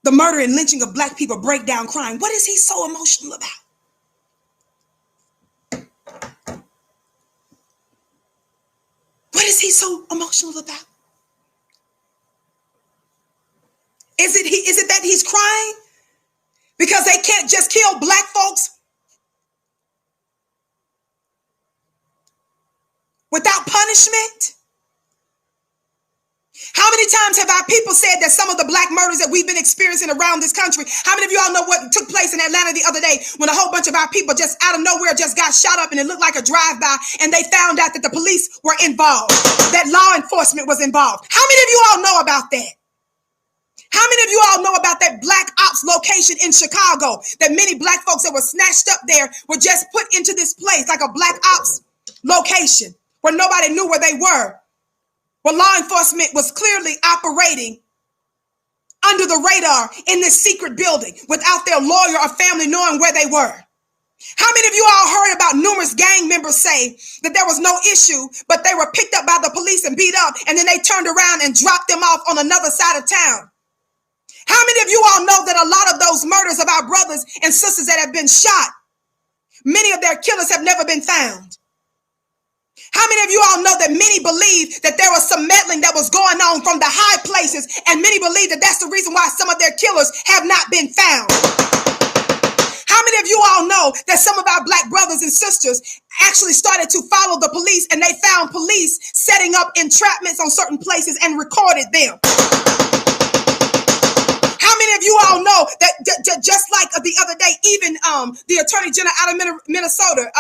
the murder and lynching of black people break down crying? What is he so emotional about? What is he so emotional about? Is it that he's crying because they can't just kill black folks without punishment? How many times have our people said that some of the black murders that we've been experiencing around this country, how many of you all know what took place in Atlanta the other day when a whole bunch of our people just out of nowhere just got shot up and it looked like a drive-by, and they found out that the police were involved, that law enforcement was involved? How many of you all know about that? How many of you all know about that black ops location in Chicago, that many black folks that were snatched up there were just put into this place like a black ops location where nobody knew where they were? Well, law enforcement was clearly operating under the radar in this secret building without their lawyer or family knowing where they were. How many of you all heard about numerous gang members say that there was no issue, but they were picked up by the police and beat up, and then they turned around and dropped them off on another side of town? How many of you all know that a lot of those murders of our brothers and sisters that have been shot, many of their killers have never been found? How many of you all know that many believe that there was some meddling that was going on from the high places, and many believe that that's the reason why some of their killers have not been found? How many of you all know that some of our black brothers and sisters actually started to follow the police, and they found police setting up entrapments on certain places and recorded them? How many of you all know that just like the other day, even the Attorney General out of Minnesota,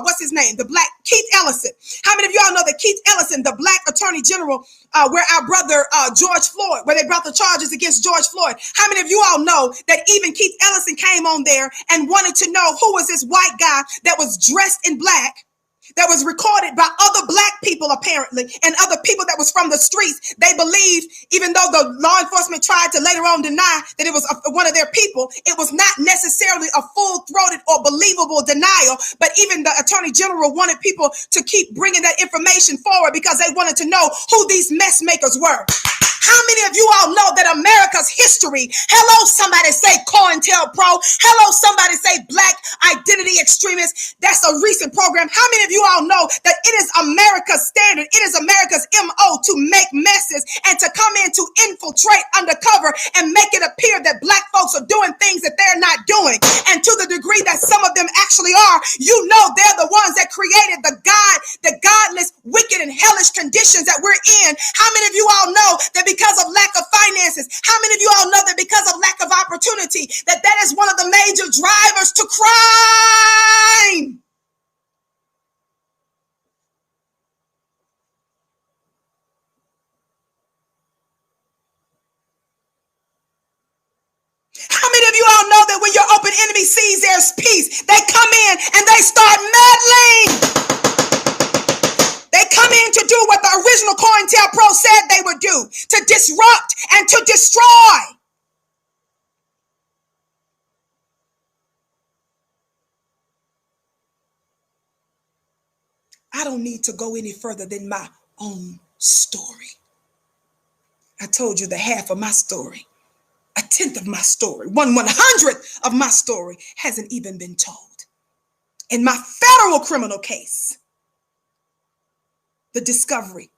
what's his name? The black Keith Ellison. How many of you all know that Keith Ellison, the black Attorney General, where our brother George Floyd, where they brought the charges against George Floyd? How many of you all know that even Keith Ellison came on there and wanted to know who was this white guy that was dressed in black, that was recorded by other black people apparently, and other people that was from the streets? They believed, even though the law enforcement tried to later on deny that it was one of their people, it was not necessarily a full-throated or believable denial. But even the Attorney General wanted people to keep bringing that information forward because they wanted to know who these mess makers were. How many of you all know that America's history, hello, somebody say COINTELPRO, hello, somebody say Black Identity Extremists, that's a recent program. How many of you all know that it is America's standard, it is America's MO to make messes and to come in to infiltrate undercover and make it appear that black folks are doing things that they're not doing? And to the degree that some of them actually are, you know they're the ones that created the godless, wicked, and hellish conditions that we're in. How many of you all know that because of lack of finances, how many of you all know that because of lack of opportunity, that is one of the major drivers to crime? How many of you all know that when your open enemy sees there's peace, they come in and they start meddling? They come in to do what the original COINTELPRO said they would do, to disrupt and to destroy. I don't need to go any further than my own story. I told you the half of my story, a tenth of my story, 1/100th of my story hasn't even been told. In my federal criminal case, the discovery,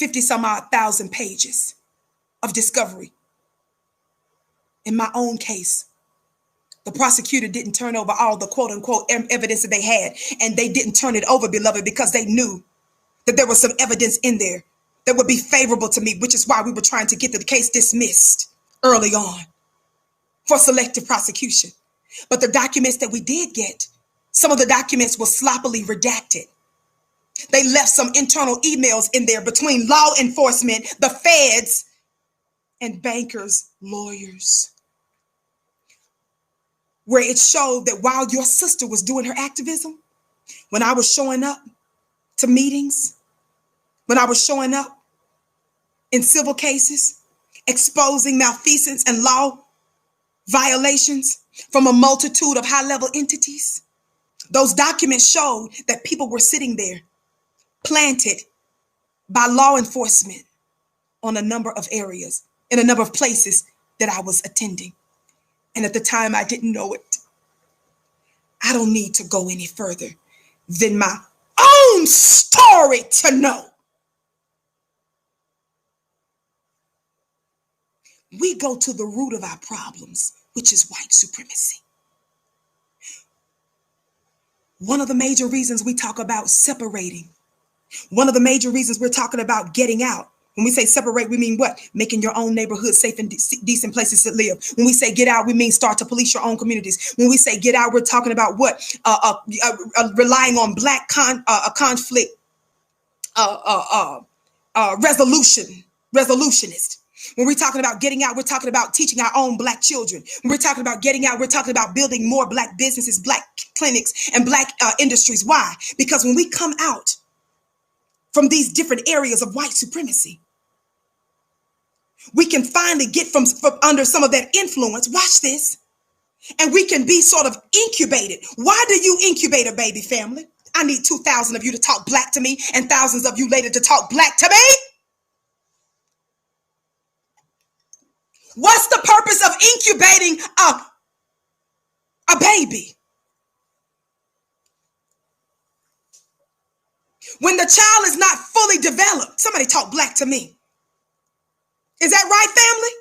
50 some odd thousand pages of discovery. In my own case, the prosecutor didn't turn over all the quote unquote evidence that they had, and they didn't turn it over, beloved, because they knew that there was some evidence in there that would be favorable to me, which is why we were trying to get the case dismissed early on for selective prosecution. But the documents that we did get, some of the documents were sloppily redacted. They left some internal emails in there between law enforcement, the feds, and bankers, lawyers, where it showed that while your sister was doing her activism, when I was showing up to meetings, when I was showing up in civil cases, exposing malfeasance and law violations from a multitude of high-level entities. Those documents showed that people were sitting there, planted by law enforcement on a number of areas, in a number of places that I was attending. And at the time, I didn't know it. I don't need to go any further than my own story to know. We go to the root of our problems, which is white supremacy. One of the major reasons we talk about separating, one of the major reasons we're talking about getting out. When we say separate, we mean what? Making your own neighborhood safe and decent places to live. When we say get out, we mean start to police your own communities. When we say get out, we're talking about what? Relying on black conflict resolutionist. When we're talking about getting out, we're talking about teaching our own black children. When we're talking about getting out, we're talking about building more black businesses, black clinics, and black industries. Why? Because when we come out from these different areas of white supremacy, we can finally get from under some of that influence. Watch this. And we can be sort of incubated. Why do you incubate a baby, family? I need 2,000 of you to talk black to me and thousands of you later to talk black to me. What's the purpose of incubating a baby? When the child is not fully developed. Somebody talk black to me. Is that right, family?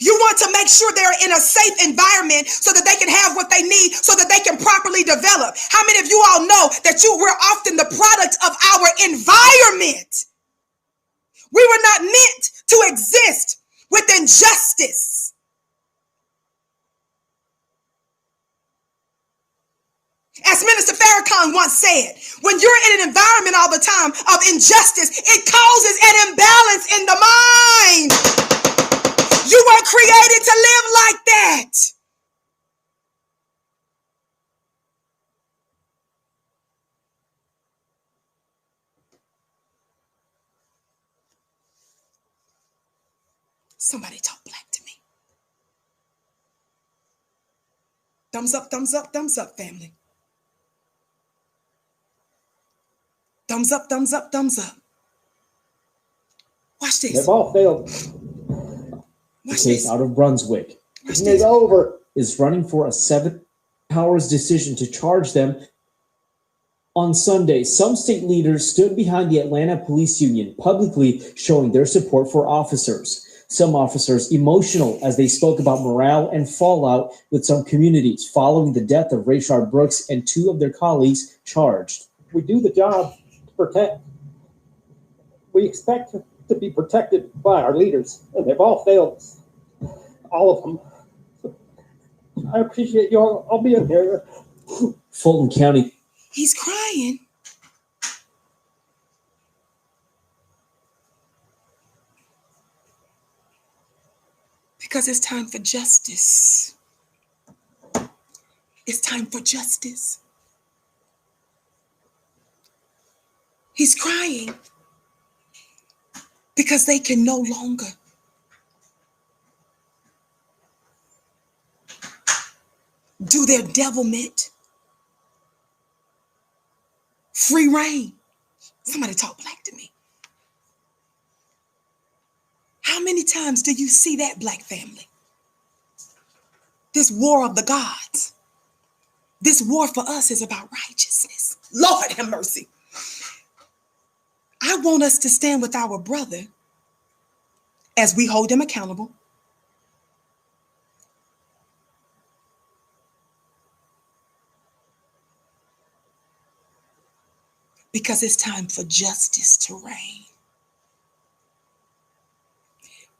You want to make sure they're in a safe environment so that they can have what they need, so that they can properly develop. How many of you all know that we're often the product of our environment? We were not meant to exist with injustice. As Minister Farrakhan once said, when you're in an environment all the time of injustice, it causes an imbalance in the mind. You were created to live like that. Somebody talk black to me. Thumbs up, thumbs up, thumbs up, family. Thumbs up, thumbs up, thumbs up. Watch this. They've all failed. The case out of Brunswick It's over. is running for a 7 hours decision to charge them. On Sunday, some state leaders stood behind the Atlanta Police Union, publicly showing their support for officers. Some officers emotional as they spoke about morale and fallout with some communities following the death of Rayshard Brooks and 2 of their colleagues charged. We do the job to protect. We expect to be protected by our leaders, and they've all failed us. All of them. So I appreciate you all being here. Fulton County. He's crying. Because it's time for justice. It's time for justice. He's crying because they can no longer do their devilment. Free reign. Somebody talk black to me. How many times do you see that, black family? This war of the gods. This war for us is about righteousness. Lord have mercy. I want us to stand with our brother as we hold him accountable. Because it's time for justice to reign.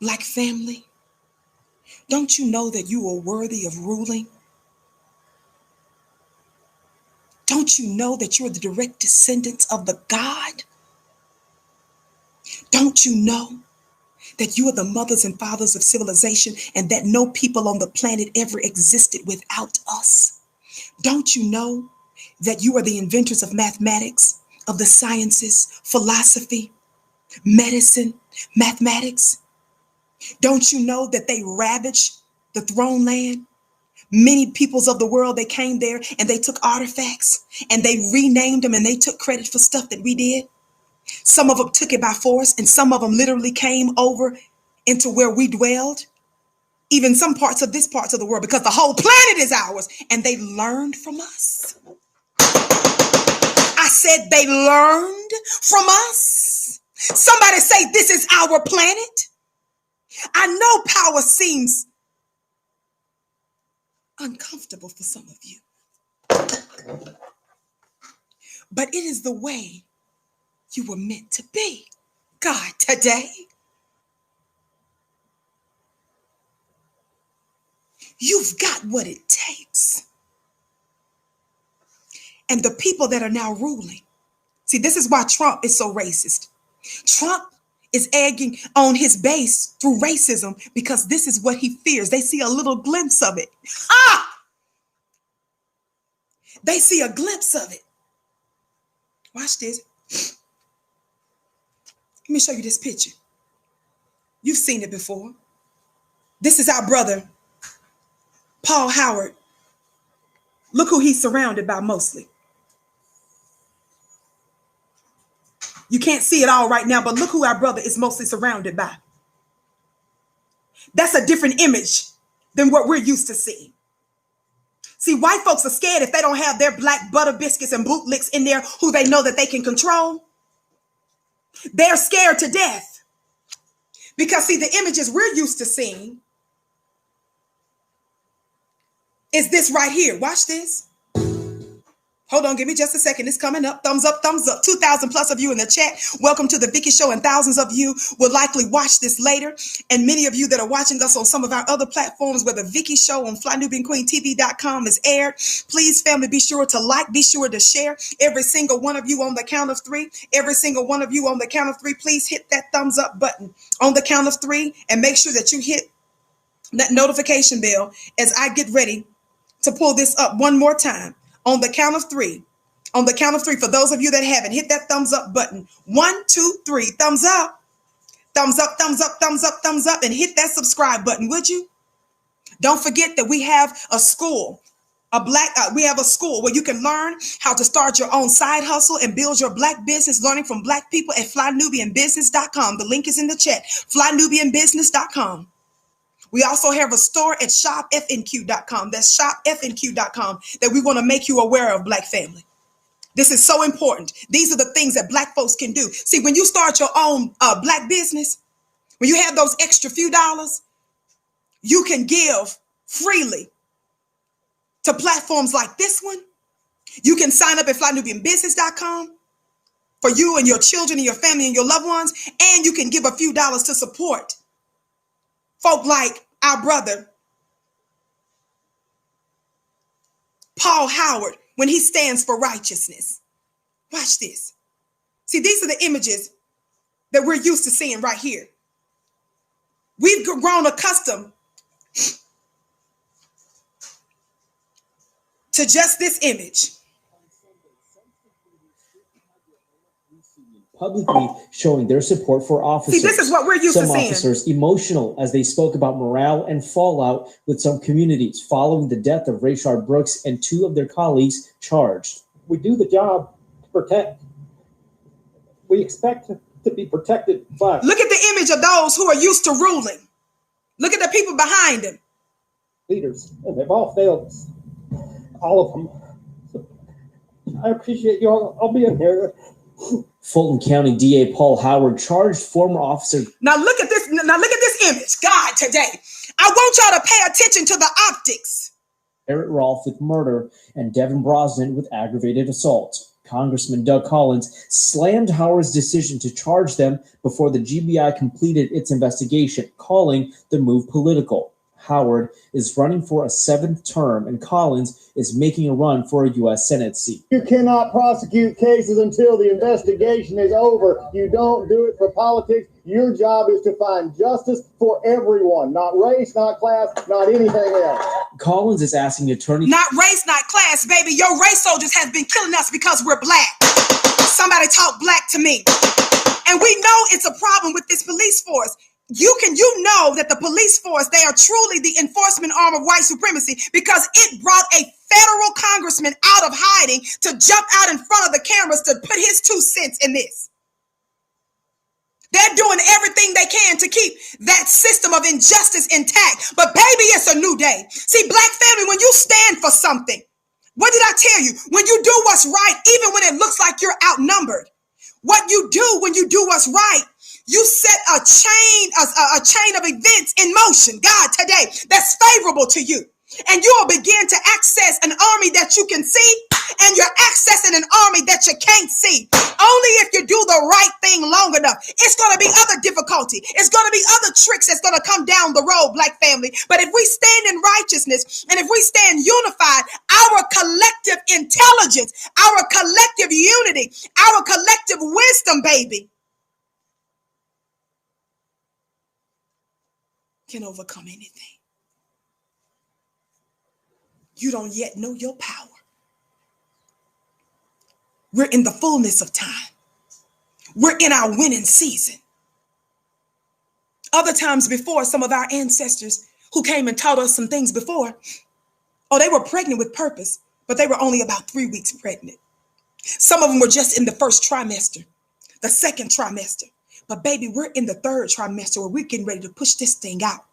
Black family, don't you know that you are worthy of ruling? Don't you know that you're the direct descendants of the God? Don't you know that you are the mothers and fathers of civilization and that no people on the planet ever existed without us? Don't you know that you are the inventors of mathematics, of the sciences, philosophy, medicine, mathematics? Don't you know that they ravaged the throne land? Many peoples of the world, they came there and they took artifacts and they renamed them and they took credit for stuff that we did. Some of them took it by force and some of them literally came over into where we dwelled. Even some parts of the world, because the whole planet is ours, and they learned from us. I said they learned from us. Somebody say, this is our planet. I know power seems uncomfortable for some of you, but it is the way you were meant to be. God, today, you've got what it takes. And the people that are now ruling. See, this is why Trump is so racist. Trump is egging on his base through racism because this is what he fears. They see a little glimpse of it. They see a glimpse of it. Watch this. Let me show you this picture. You've seen it before. This is our brother, Paul Howard. Look who he's surrounded by mostly. You can't see it all right now, but look who our brother is mostly surrounded by. That's a different image than what we're used to seeing. See, white folks are scared if they don't have their black butter biscuits and bootlicks in there who they know that they can control. They're scared to death. Because, see, the images we're used to seeing is this right here. Watch this. Hold on, give me just a second. It's coming up. Thumbs up, thumbs up. 2,000 plus of you in the chat. Welcome to the Vicky Show, and thousands of you will likely watch this later. And many of you that are watching us on some of our other platforms where the Vicky Show on FlyNubianQueenTV.com is aired. Please, family, be sure to like, be sure to share. Every single one of you on the count of three. Every single one of you on the count of three. Please hit that thumbs up button on the count of three and make sure that you hit that notification bell as I get ready to pull this up one more time. On the count of three. On the count of three. For those of you that haven't, hit that thumbs up button. 1, 2, 3. Thumbs up. Thumbs up, thumbs up, thumbs up, thumbs up. And hit that subscribe button, would you? Don't forget that we have a school. We have a school where you can learn how to start your own side hustle and build your black business, learning from black people at FlyNubianBusiness.com. The link is in the chat. FlyNubianBusiness.com. We also have a store at shopfnq.com. That's shopfnq.com that we want to make you aware of, black family. This is so important. These are the things that black folks can do. See, when you start your own black business, when you have those extra few dollars, you can give freely to platforms like this one. You can sign up at flynubianbusiness.com for you and your children and your family and your loved ones. And you can give a few dollars to support folk like our brother, Paul Howard, when he stands for righteousness. Watch this. See, these are the images that we're used to seeing right here. We've grown accustomed to just this image. Publicly showing their support for officers. See, this is what we're used to seeing. Some officers emotional as they spoke about morale and fallout with some communities following the death of Rayshard Brooks and 2 of their colleagues charged. We do the job to protect. We expect to be protected by. Look at the image of those who are used to ruling. Look at the people behind them. Leaders, and they've all failed us. All of them. So I appreciate you all being here. Fulton County DA Paul Howard charged former officer. Now look at this. Now look at this image. God, today, I want y'all to pay attention to the optics. Garrett Rolfe with murder and Devin Brosnan with aggravated assault. Congressman Doug Collins slammed Howard's decision to charge them before the GBI completed its investigation, calling the move political. Howard is running for a 7th term, and Collins is making a run for a U.S. Senate seat. You cannot prosecute cases until the investigation is over. You don't do it for politics. Your job is to find justice for everyone, not race, not class, not anything else. Collins is asking attorneys... Not race, not class, baby. Your race soldiers have been killing us because we're black. Somebody talk black to me. And we know it's a problem with this police force. you know that the police force, they are truly the enforcement arm of white supremacy because it brought a federal congressman out of hiding to jump out in front of the cameras to put his 2 cents in this. They're doing everything they can to keep that system of injustice intact. But baby, it's a new day. See, black family, when you stand for something, what did I tell you? When you do what's right, even when it looks like you're outnumbered, what you do when you do what's right, you set a chain of events in motion, God, today, that's favorable to you. And you will begin to access an army that you can see, and you're accessing an army that you can't see. Only if you do the right thing long enough. It's going to be other difficulty. It's going to be other tricks that's going to come down the road, black family. But if we stand in righteousness, and if we stand unified, our collective intelligence, our collective unity, our collective wisdom, baby, can overcome anything. You don't yet know your power. We're in the fullness of time. We're in our winning season. Other times before, some of our ancestors who came and taught us some things before, they were pregnant with purpose, but they were only about 3 weeks pregnant. Some of them were just in the first trimester, the second trimester. But baby, we're in the third trimester where we're getting ready to push this thing out.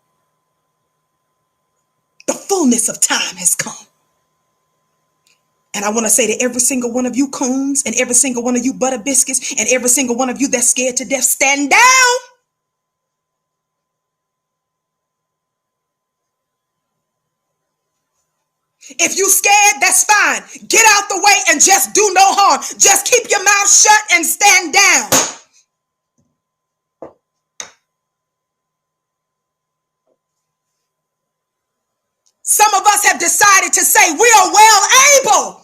The fullness of time has come. And I want to say to every single one of you coons and every single one of you butter biscuits and every single one of you that's scared to death, stand down. If you scared, that's fine. Get out the way and just do no harm. Just keep your mouth shut and stand down. Some of us have decided to say we are well able.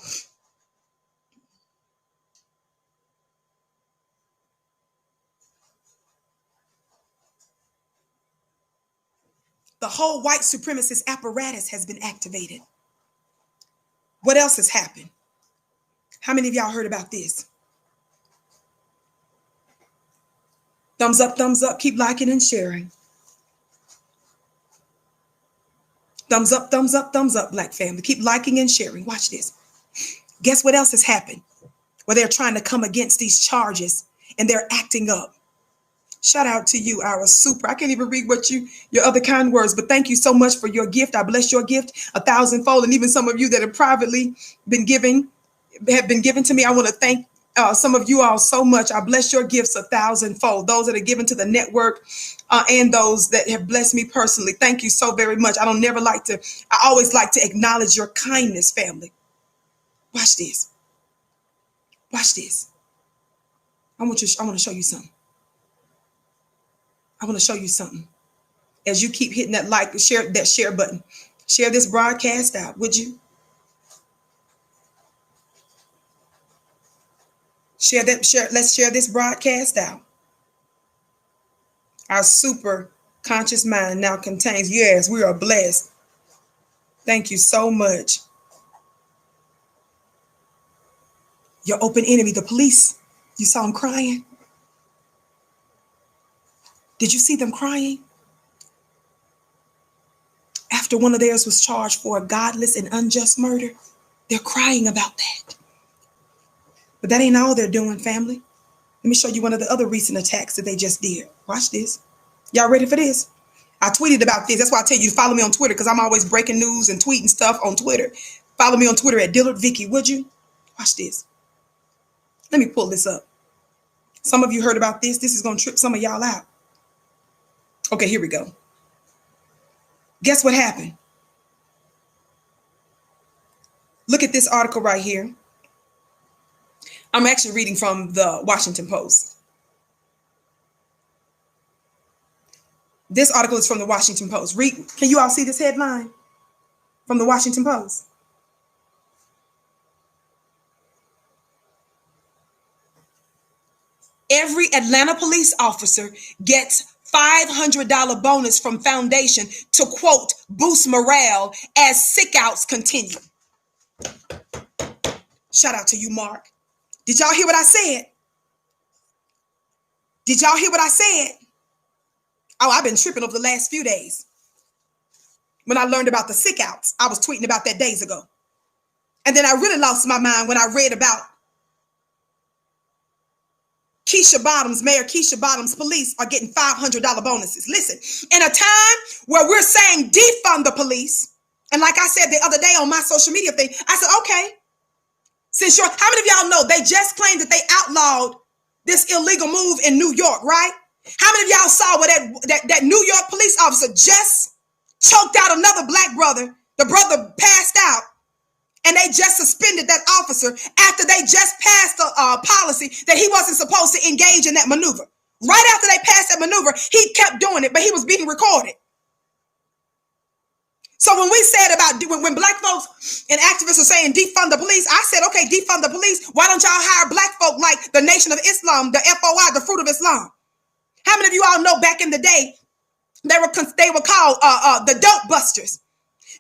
The whole white supremacist apparatus has been activated. What else has happened? How many of y'all heard about this? Thumbs up, keep liking and sharing. Thumbs up, black family. Keep liking and sharing. Watch this. Guess what else has happened? Where they're trying to come against these charges and they're acting up. Shout out to you, our super. I can't even read what your other kind words, but thank you so much for your gift. I bless your gift 1,000-fold. And even some of you that have privately have been given to me, I want to thank some of you all so much. I bless your gifts 1,000-fold. Those that are given to the network and those that have blessed me personally. Thank you so very much. I always like to acknowledge your kindness, family. Watch this. Watch this. I want to show you something. I want to show you something. As you keep hitting that like, that share button, share this broadcast out, would you? Let's share this broadcast out. Our super conscious mind now contains, yes, we are blessed. Thank you so much. Your open enemy, the police, you saw them crying. Did you see them crying? After one of theirs was charged for a godless and unjust murder, they're crying about that. But that ain't all they're doing, family. Let me show you one of the other recent attacks that they just did. Watch this. Y'all ready for this? I tweeted about this. That's why I tell you to follow me on Twitter, because I'm always breaking news and tweeting stuff on Twitter. Follow me on Twitter at Dillard Vicky, would you? Watch this. Let me pull this up. Some of you heard about this. This is going to trip some of y'all out. Okay, here we go. Guess what happened? Look at this article right here. I'm actually reading from the Washington Post. This article is from the Washington Post. Read. Can you all see this headline from the Washington Post? Every Atlanta police officer gets $500 bonus from foundation to, quote, boost morale as sick outs continue. Shout out to you, Mark. Did y'all hear what I said? Did y'all hear what I said? Oh, I've been tripping over the last few days. When I learned about the sick outs, I was tweeting about that days ago. And then I really lost my mind when I read about Mayor Keisha Bottoms' police are getting $500 bonuses. Listen, in a time where we're saying defund the police, and like I said the other day on my social media thing, I said, okay, how many of y'all know they just claimed that they outlawed this illegal move in New York, right? How many of y'all saw where that New York police officer just choked out another black brother? The brother passed out, and they just suspended that officer after they just passed a policy that he wasn't supposed to engage in that maneuver. Right after they passed that maneuver, he kept doing it, but he was being recorded. So when we said about when black folks and activists are saying defund the police, I said, okay, defund the police. Why don't y'all hire black folk like the Nation of Islam, the FOI, the Fruit of Islam? How many of you all know back in the day they were called the dope busters?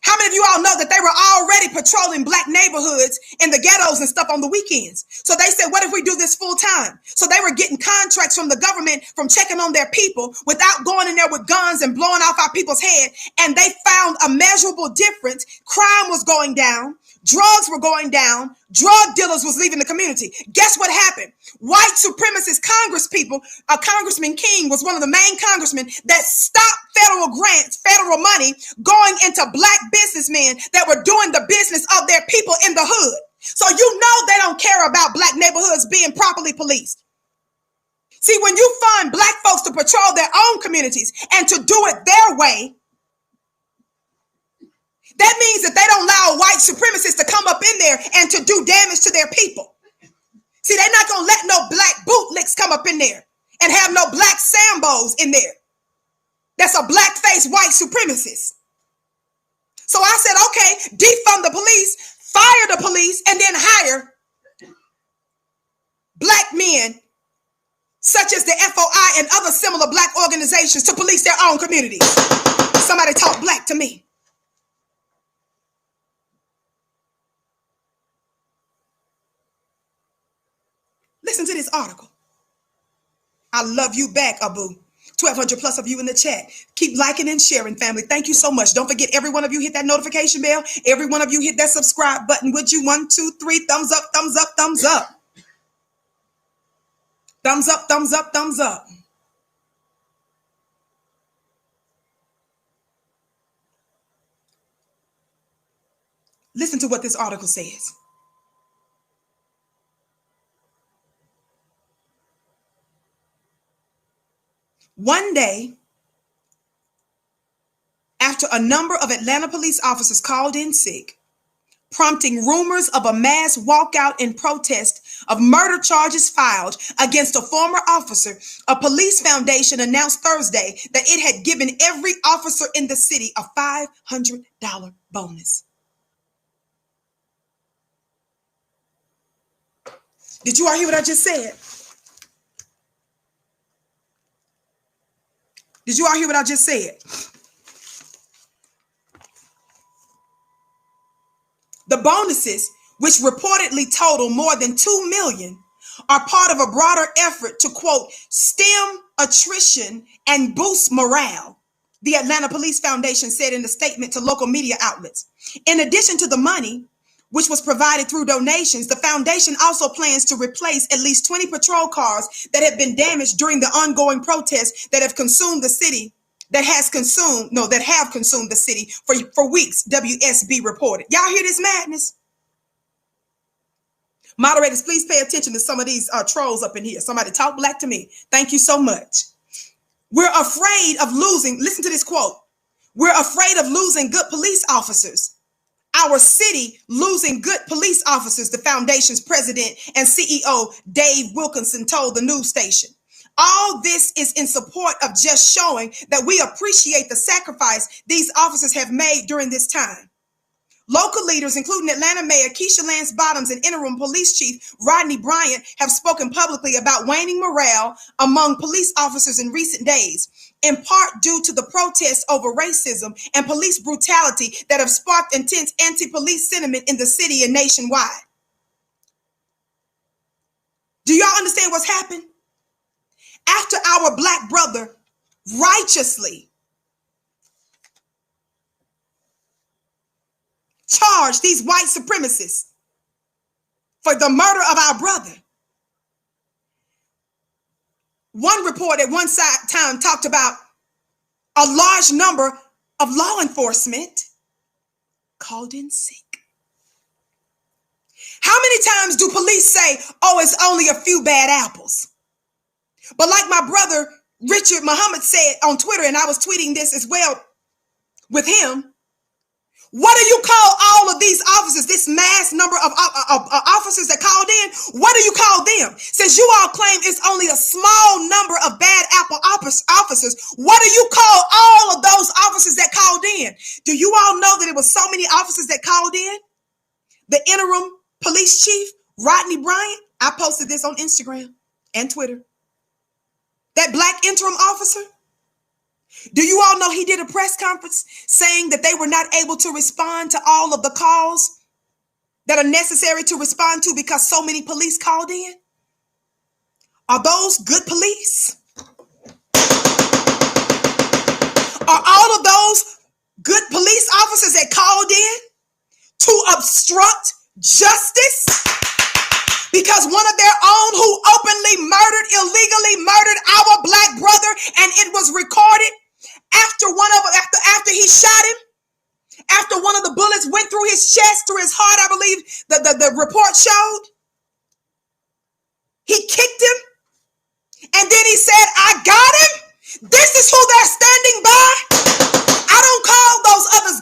How many of you all know that they were already patrolling black neighborhoods in the ghettos and stuff on the weekends? So they said, what if we do this full time? So they were getting contracts from the government from checking on their people without going in there with guns and blowing off our people's head. And they found a measurable difference. Crime was going down. Drugs were going down. Drug dealers was leaving the community. Guess what happened? White supremacist congresspeople, Congressman King was one of the main congressmen that stopped federal grants, federal money going into black businessmen that were doing the business of their people in the hood. So you know they don't care about black neighborhoods being properly policed. See, when you find black folks to patrol their own communities and to do it their way, that means that they don't allow white supremacists to come up in there and to do damage to their people. See, they're not going to let no black bootlicks come up in there and have no black Sambos in there. That's a black-faced white supremacist. So I said, okay, defund the police, fire the police, and then hire black men such as the FOI and other similar black organizations to police their own communities. Somebody talk black to me. Listen to this article. I love you back, Abu. 1,200 plus of you in the chat. Keep liking and sharing, family. Thank you so much. Don't forget, every one of you hit that notification bell. Every one of you hit that subscribe button. Would you? 1, 2, 3, thumbs up, thumbs up, thumbs up. Thumbs up, thumbs up, thumbs up. Listen to what this article says. One day, after a number of Atlanta police officers called in sick, prompting rumors of a mass walkout in protest of murder charges filed against a former officer, a police foundation announced Thursday that it had given every officer in the city a $500 bonus. Did you all hear what I just said? Did you all hear what I just said? The bonuses, which reportedly total more than $2 million, are part of a broader effort to, quote, stem attrition and boost morale, the Atlanta Police Foundation said in a statement to local media outlets. In addition to the money, which was provided through donations, the foundation also plans to replace at least 20 patrol cars that have been damaged during the ongoing protests that have consumed the city, that have consumed the city for weeks, WSB reported. Y'all hear this madness? Moderators, please pay attention to some of these trolls up in here. Somebody talk black to me. Thank you so much. We're afraid of losing, listen to this quote, we're afraid of losing good police officers. Our city losing good police officers, the foundation's president and CEO, Dave Wilkinson, told the news station. All this is in support of just showing that we appreciate the sacrifice these officers have made during this time. Local leaders, including Atlanta Mayor Keisha Lance Bottoms and interim police chief Rodney Bryant, have spoken publicly about waning morale among police officers in recent days, in part due to the protests over racism and police brutality that have sparked intense anti-police sentiment in the city and nationwide. Do y'all understand what's happened? After our black brother righteously charge these white supremacists for the murder of our brother. One report at one time talked about a large number of law enforcement called in sick. How many times do police say, oh, it's only a few bad apples? But like my brother Richard Muhammad said on Twitter, and I was tweeting this as well with him, what do you call all of these officers, this mass number of officers that called in? What do you call them? Since you all claim it's only a small number of bad apple officers, what do you call all of those officers that called in? Do you all know that it was so many officers that called in? The interim police chief, Rodney Bryant, I posted this on Instagram and Twitter. That black interim officer, do you all know he did a press conference saying that they were not able to respond to all of the calls that are necessary to respond to because so many police called in? Are those good police? Are all of those good police officers that called in to obstruct justice because one of their own who illegally murdered our black brother, and it was recorded after he shot him, after one of the bullets went through his chest, through his heart, I believe the report showed. He kicked him, and then he said, I got him. This is who they're standing by. I don't call those others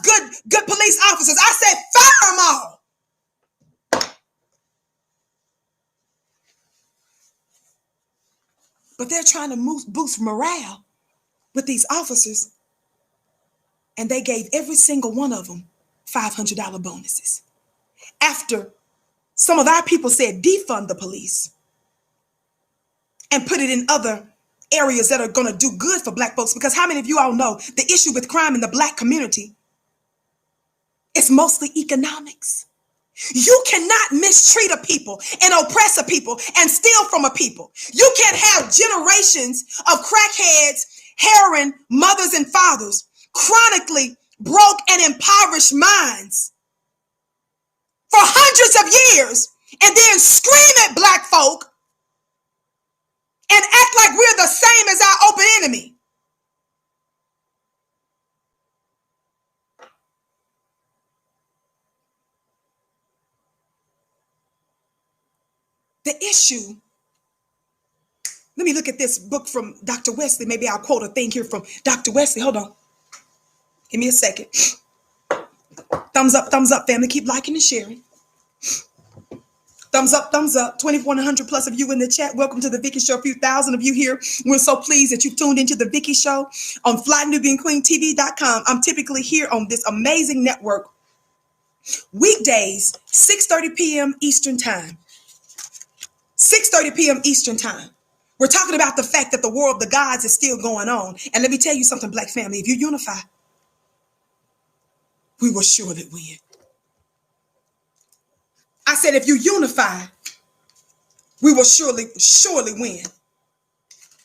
good police officers. I said, fire them all. But they're trying to boost morale with these officers. And they gave every single one of them $500 bonuses. After some of our people said defund the police and put it in other areas that are going to do good for black folks. Because how many of you all know the issue with crime in the black community is mostly economics? You cannot mistreat a people and oppress a people and steal from a people. You can't have generations of crackheads, heroin mothers and fathers, chronically broke and impoverished minds for hundreds of years, and then scream at black folk and act like we're the same as our open enemy. The issue, let me look at this book from Dr. Wesley. Maybe I'll quote a thing here from Dr. Wesley. Hold on. Give me a second. Thumbs up, family. Keep liking and sharing. Thumbs up, 2,100 plus of you in the chat. Welcome to the Vicky Show. A few thousand of you here. We're so pleased that you've tuned into the Vicky Show on FlyNubianQueenTV.com. I'm typically here on this amazing network weekdays, 6:30 p.m. Eastern Time. 6:30 p.m. Eastern Time. We're talking about the fact that the war of the gods is still going on. And let me tell you something, black family. If you unify, we will surely win. I said, if you unify, we will surely win.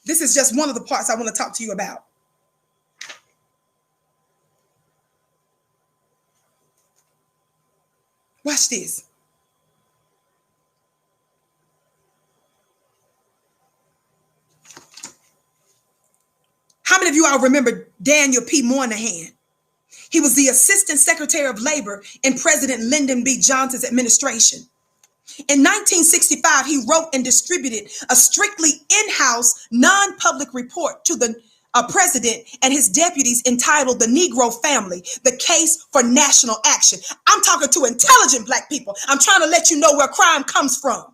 This is just one of the parts I want to talk to you about. Watch this. How many of you all remember Daniel P. Moynihan? He was the Assistant Secretary of Labor in President Lyndon B. Johnson's administration. In 1965, he wrote and distributed a strictly in-house, non-public report to the president and his deputies entitled The Negro Family, the Case for National Action. I'm talking to intelligent black people. I'm trying to let you know where crime comes from.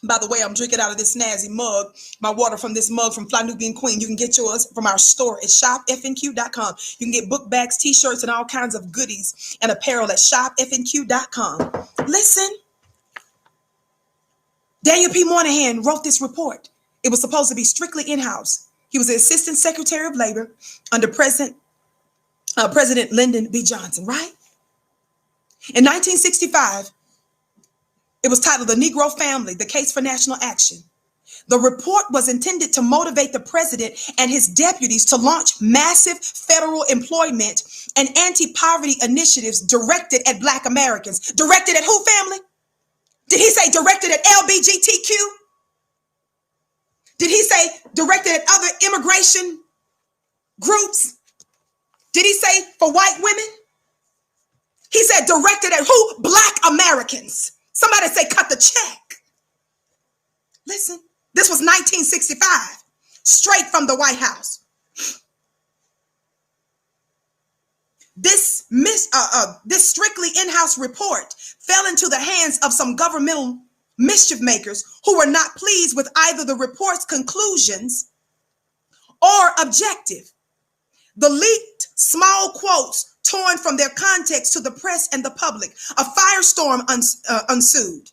By the way, I'm drinking out of this snazzy mug, my water from this mug from Fly Nubian Queen. You can get yours from our store at shopfnq.com. You can get book bags, t-shirts, and all kinds of goodies and apparel at shopfnq.com. Listen, Daniel P. Moynihan wrote this report. It was supposed to be strictly in-house. He was the Assistant Secretary of Labor under President Lyndon B. Johnson, right? In 1965, it was titled The Negro Family, the Case for National Action. The report was intended to motivate the president and his deputies to launch massive federal employment and anti-poverty initiatives directed at Black Americans. Directed at who, family? Did he say directed at LBGTQ? Did he say directed at other immigration groups? Did he say for white women? He said directed at who? Black Americans. Somebody say cut the check. Listen, this was 1965, straight from the White House. This strictly in-house report fell into the hands of some governmental mischief makers who were not pleased with either the report's conclusions or objective. The leaked small quotes torn from their context to the press and the public. A firestorm ensued.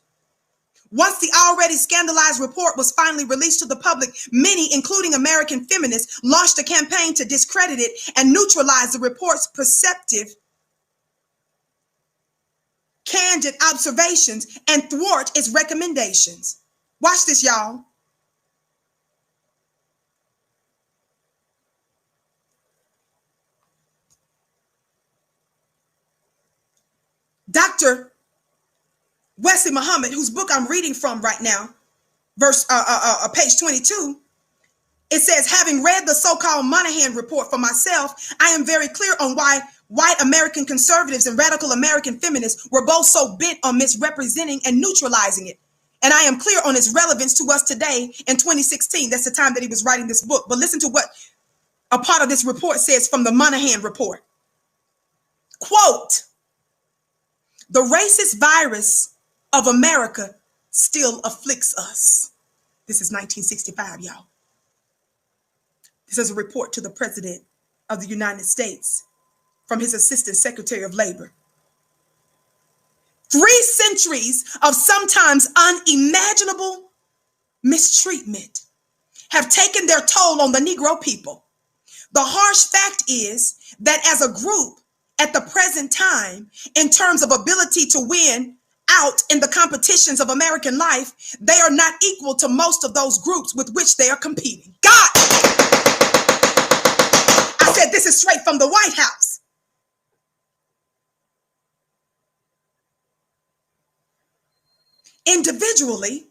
Once the already scandalized report was finally released to the public, many, including American feminists, launched a campaign to discredit it and neutralize the report's perceptive, candid observations and thwart its recommendations. Watch this, y'all. Dr. Wesley Muhammad, whose book I'm reading from right now, page 22, it says, having read the so-called Moynihan report for myself, I am very clear on why white American conservatives and radical American feminists were both so bent on misrepresenting and neutralizing it. And I am clear on its relevance to us today in 2016. That's the time that he was writing this book. But listen to what a part of this report says from the Moynihan report. Quote, the racist virus of America still afflicts us. This is 1965, y'all. This is a report to the President of the United States from his Assistant Secretary of Labor. 3 centuries of sometimes unimaginable mistreatment have taken their toll on the Negro people. The harsh fact is that as a group at the present time, in terms of ability to win out in the competitions of American life, they are not equal to most of those groups with which they are competing. God! I said this is straight from the White House. Individually,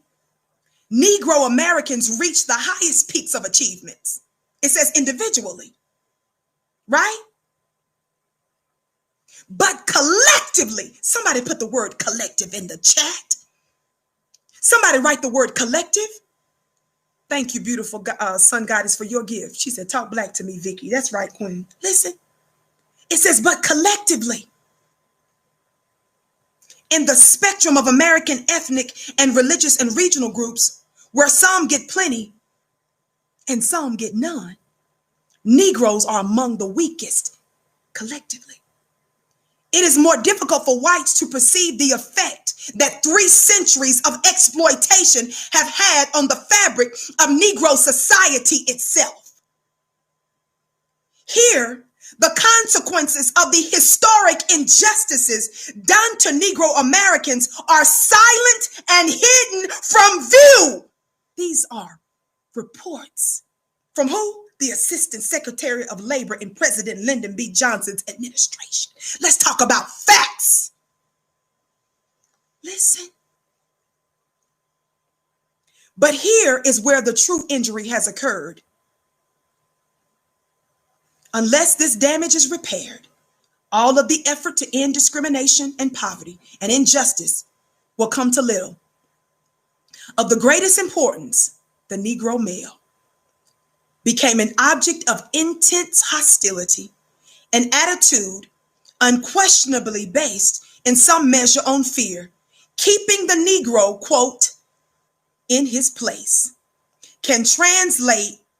Negro Americans reach the highest peaks of achievements. It says individually, right? But collectively, somebody put the word collective in the chat. Somebody write the word collective. Thank you, beautiful sun goddess, for your gift. She said, talk black to me, Vicky. That's right, Queen. Listen, it says, but collectively, in the spectrum of American ethnic and religious and regional groups, where some get plenty and some get none, Negroes are among the weakest collectively. It is more difficult for whites to perceive the effect that 3 centuries of exploitation have had on the fabric of Negro society itself. Here, the consequences of the historic injustices done to Negro Americans are silent and hidden from view. These are reports from who? The Assistant Secretary of Labor in President Lyndon B. Johnson's administration. Let's talk about facts. Listen. But here is where the true injury has occurred. Unless this damage is repaired, all of the effort to end discrimination and poverty and injustice will come to little. Of the greatest importance, the Negro male became an object of intense hostility, an attitude unquestionably based in some measure on fear, keeping the Negro, quote, in his place, can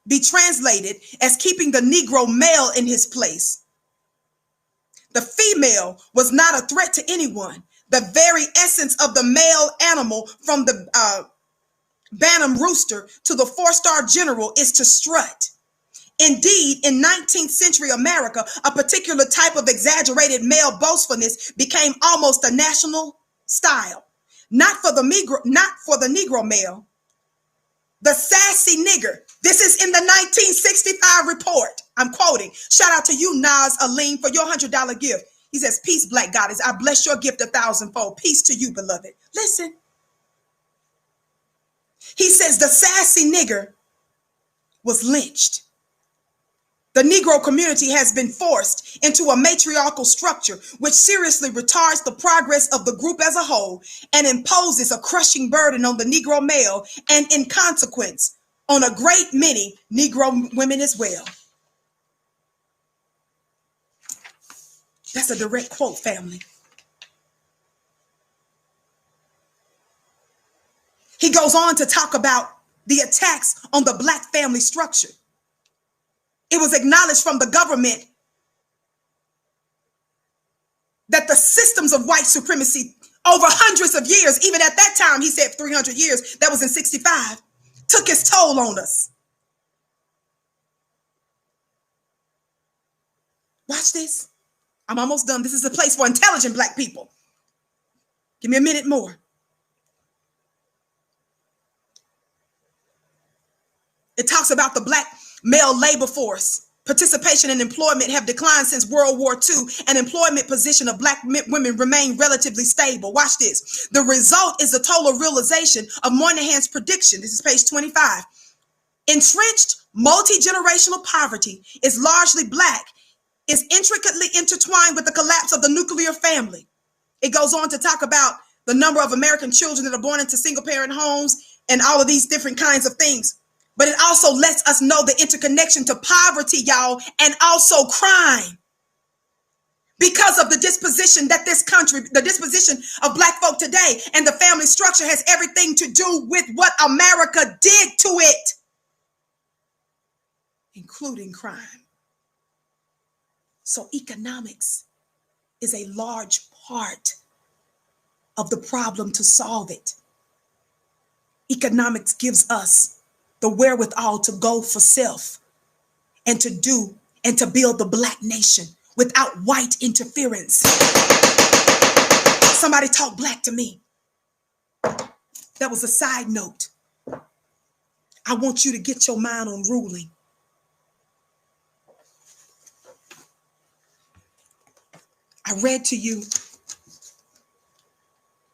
be translated as keeping the Negro male in his place. The female was not a threat to anyone. The very essence of the male animal, from the Bantam rooster to the 4-star general, is to strut. Indeed, in 19th century America, a particular type of exaggerated male boastfulness became almost a national style. Not for the Negro male, The sassy nigger. This is in the 1965 report. I'm quoting. Shout out to you, Nas Alim, for your $100 gift. He says, peace, Black Goddess. I bless your gift 1,000-fold. Peace to you, beloved. Listen. He says the sassy nigger was lynched. The Negro community has been forced into a matriarchal structure which seriously retards the progress of the group as a whole and imposes a crushing burden on the Negro male and, in consequence, on a great many Negro women as well. That's a direct quote, family. He goes on to talk about the attacks on the Black family structure. It was acknowledged from the government that the systems of white supremacy over hundreds of years, even at that time, he said 300 years, that was in 65, took its toll on us. Watch this. I'm almost done. This is a place for intelligent Black people. Give me a minute more. It talks about the Black male labor force. Participation in employment have declined since World War II, and employment position of Black women remain relatively stable. Watch this. The result is a total realization of Moynihan's prediction. This is page 25. Entrenched multi-generational poverty is largely Black, is intricately intertwined with the collapse of the nuclear family. It goes on to talk about the number of American children that are born into single-parent homes and all of these different kinds of things. But it also lets us know the interconnection to poverty, y'all, and also crime. Because of the disposition that this country, the disposition of Black folk today and the family structure has everything to do with what America did to it, including crime. So economics is a large part of the problem to solve it. Economics gives us the wherewithal to go for self and to do and to build the Black nation without white interference. Somebody talk Black to me. That was a side note. I want you to get your mind on ruling. I read to you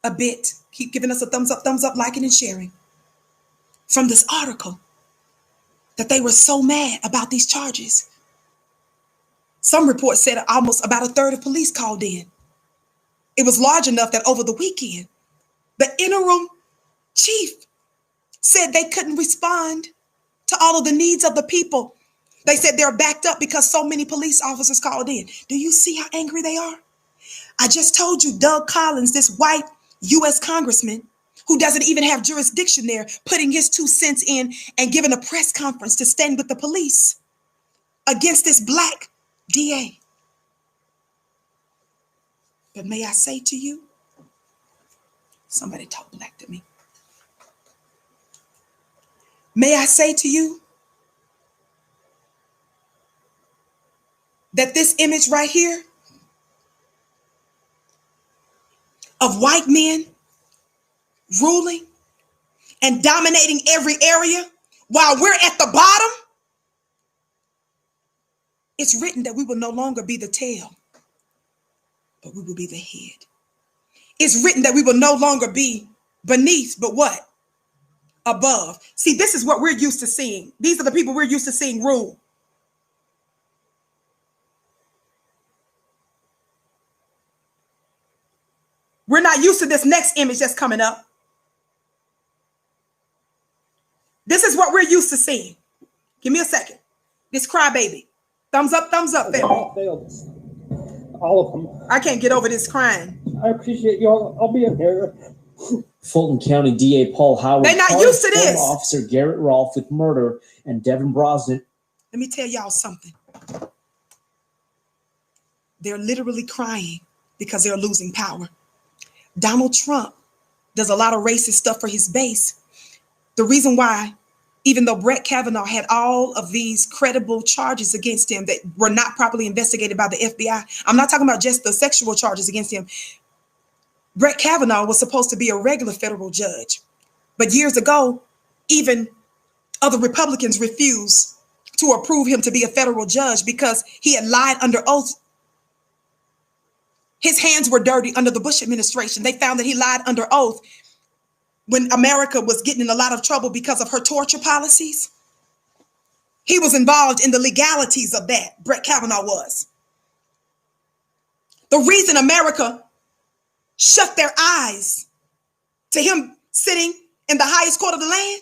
a bit. Keep giving us a thumbs up, liking and sharing. From this article that they were so mad about these charges. Some reports said almost about a third of police called in. It was large enough that over the weekend, the interim chief said they couldn't respond to all of the needs of the people. They said they're backed up because so many police officers called in. Do you see how angry they are? I just told you Doug Collins, this white U.S. congressman, who doesn't even have jurisdiction there, putting his 2 cents in and giving a press conference to stand with the police against this Black DA. But may I say to you, somebody talk Black to me. May I say to you that this image right here of white men ruling and dominating every area while we're at the bottom, it's written that we will no longer be the tail, but we will be the head. It's written that we will no longer be beneath, but what? Above. See, this is what we're used to seeing. These are the people we're used to seeing rule. We're not used to this next image that's coming up. This is what we're used to seeing. Give me a second. This crybaby. Thumbs up, family. All of them. I can't get over this crying. I appreciate y'all. I'll be in here. Fulton County DA Paul Howard. They're not used to this. Officer Garrett Rolfe with murder and Devin Brosnan. Let me tell y'all something. They're literally crying because they're losing power. Donald Trump does a lot of racist stuff for his base. The reason why, even though Brett Kavanaugh had all of these credible charges against him that were not properly investigated by the FBI, I'm not talking about just the sexual charges against him. Brett Kavanaugh was supposed to be a regular federal judge. But years ago, even Other Republicans refused to approve him to be a federal judge because he had lied under oath. His hands were dirty under the Bush administration. They found that he lied under oath when America was getting in a lot of trouble because of her torture policies. He was involved in the legalities of that. Brett Kavanaugh was. The reason America shut their eyes to him sitting in the highest court of the land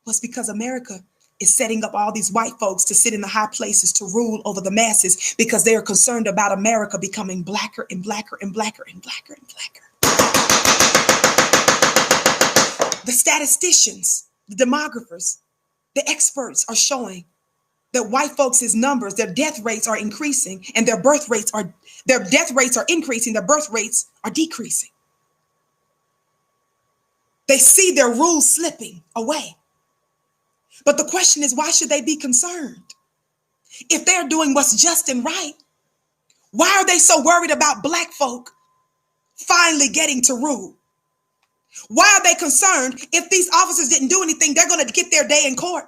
was because America is setting up all these white folks to sit in the high places to rule over the masses because they are concerned about America becoming blacker and blacker and blacker and blacker and blacker. The statisticians, the demographers, the experts are showing that white folks' numbers, their death rates are increasing and their death rates are increasing, their birth rates are decreasing. They see their rules slipping away. But the question is, why should they be concerned? If they're doing what's just and right, why are they so worried about black folk finally getting to rule? Why are they concerned if these officers didn't do anything, they're going to get their day in court?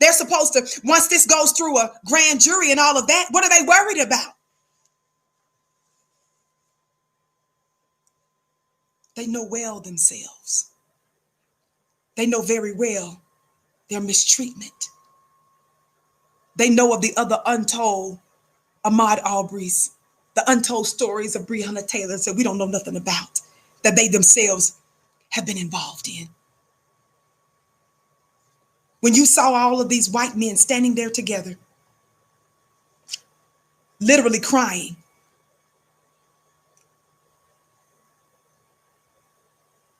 They're supposed to, once this goes through a grand jury and all of that, what are they worried about? They know well themselves. They know very well their mistreatment. They know of the other untold Ahmaud Arbery's, the untold stories of Breonna Taylor that we don't know nothing about, that they themselves have been involved in. When you saw all of these white men standing there together, literally crying,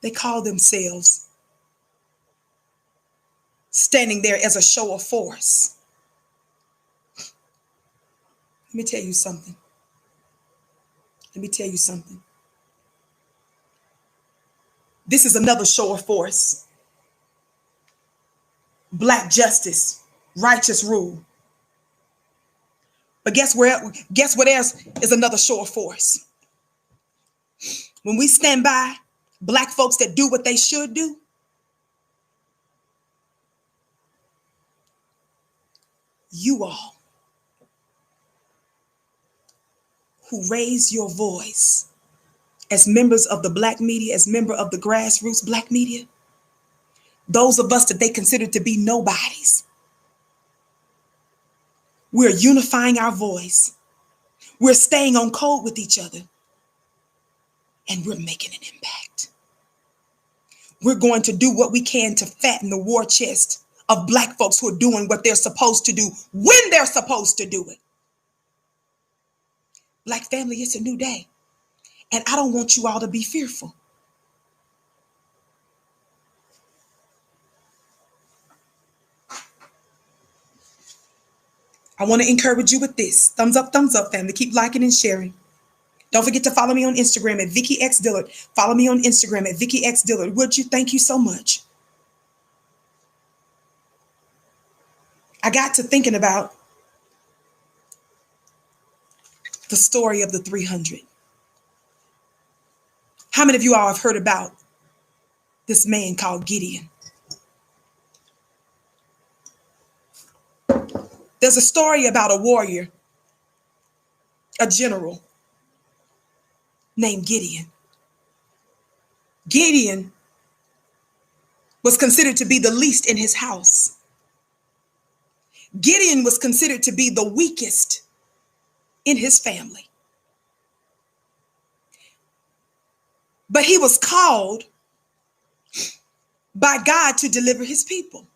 they call themselves standing there as a show of force. Let me tell you something. This is another show of force. Black justice, righteous rule. But guess what else is another show of force? When we stand by black folks that do what they should do, you all who raise your voice as members of the black media, as member of the grassroots black media, those of us that they consider to be nobodies, we're unifying our voice. We're staying on code with each other, and we're making an impact. We're going to do what we can to fatten the war chest of black folks who are doing what they're supposed to do when they're supposed to do it. Black family, it's a new day. And I don't want you all to be fearful. I want to encourage you with this. Thumbs up, family. Keep liking and sharing. Don't forget to follow me on Instagram at Vicki X Dillard. Follow me on Instagram at Vicki X Dillard. Would you? Thank you so much. I got to thinking about the story of the 300. How many of you all have heard about this man called Gideon? There's a story about a warrior, a general named Gideon. Gideon was considered to be the least in his house. Gideon was considered to be the weakest in his family. But he was called by God to deliver his people.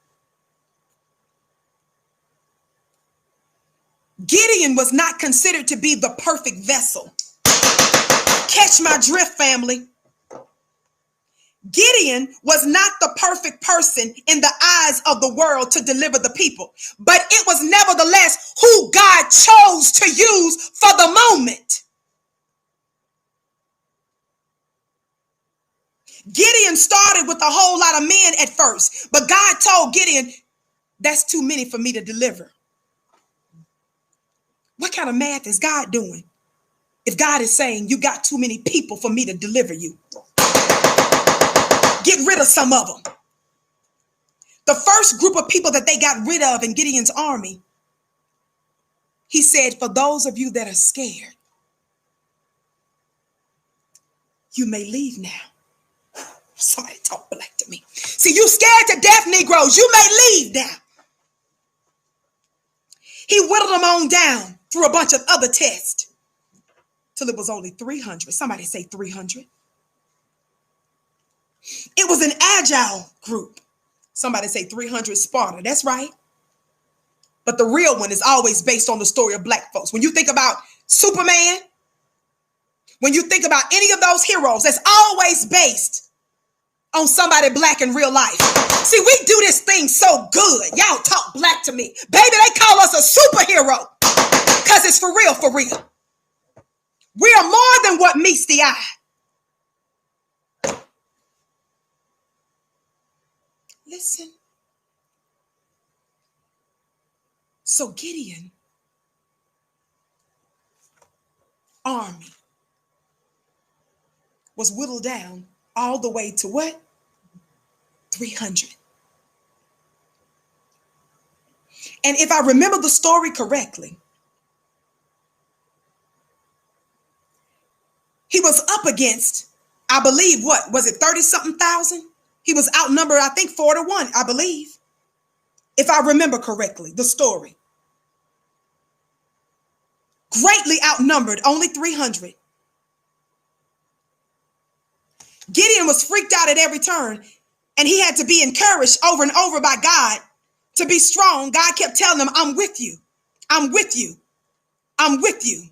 Gideon was not considered to be the perfect vessel. Catch my drift, family. Gideon was not the perfect person in the eyes of the world to deliver the people, but it was nevertheless who God chose to use for the moment. Gideon started with a whole lot of men at first, but God told Gideon, that's too many for me to deliver. What kind of math is God doing? If God is saying you got too many people for me to deliver you, get rid of some of them. The The first group of people that they got rid of in Gideon's army, he said, for those of you that are scared, you may leave now. Somebody talk black to me. See, you scared to death, Negroes. You may leave now. He whittled them on down through a bunch of other tests till it was only 300. Somebody say 300. It was an agile group. Somebody say 300 Sparta. That's right. But the real one is always based on the story of black folks. When you think about Superman, when you think about any of those heroes, that's always based on somebody black in real life. See, we do this thing so good. Y'all talk black to me. Baby, they call us a superhero because it's for real, for real. We are more than what meets the eye. Listen. So Gideon army was whittled down all the way to what? 300. And if I remember the story correctly, he was up against, I believe, what was it, 30-something thousand? He was outnumbered, I think, 4-1, I believe. If I remember correctly, the story. Greatly outnumbered, only 300. Gideon was freaked out at every turn, and he had to be encouraged over and over by God to be strong. God kept telling him, I'm with you. I'm with you. I'm with you.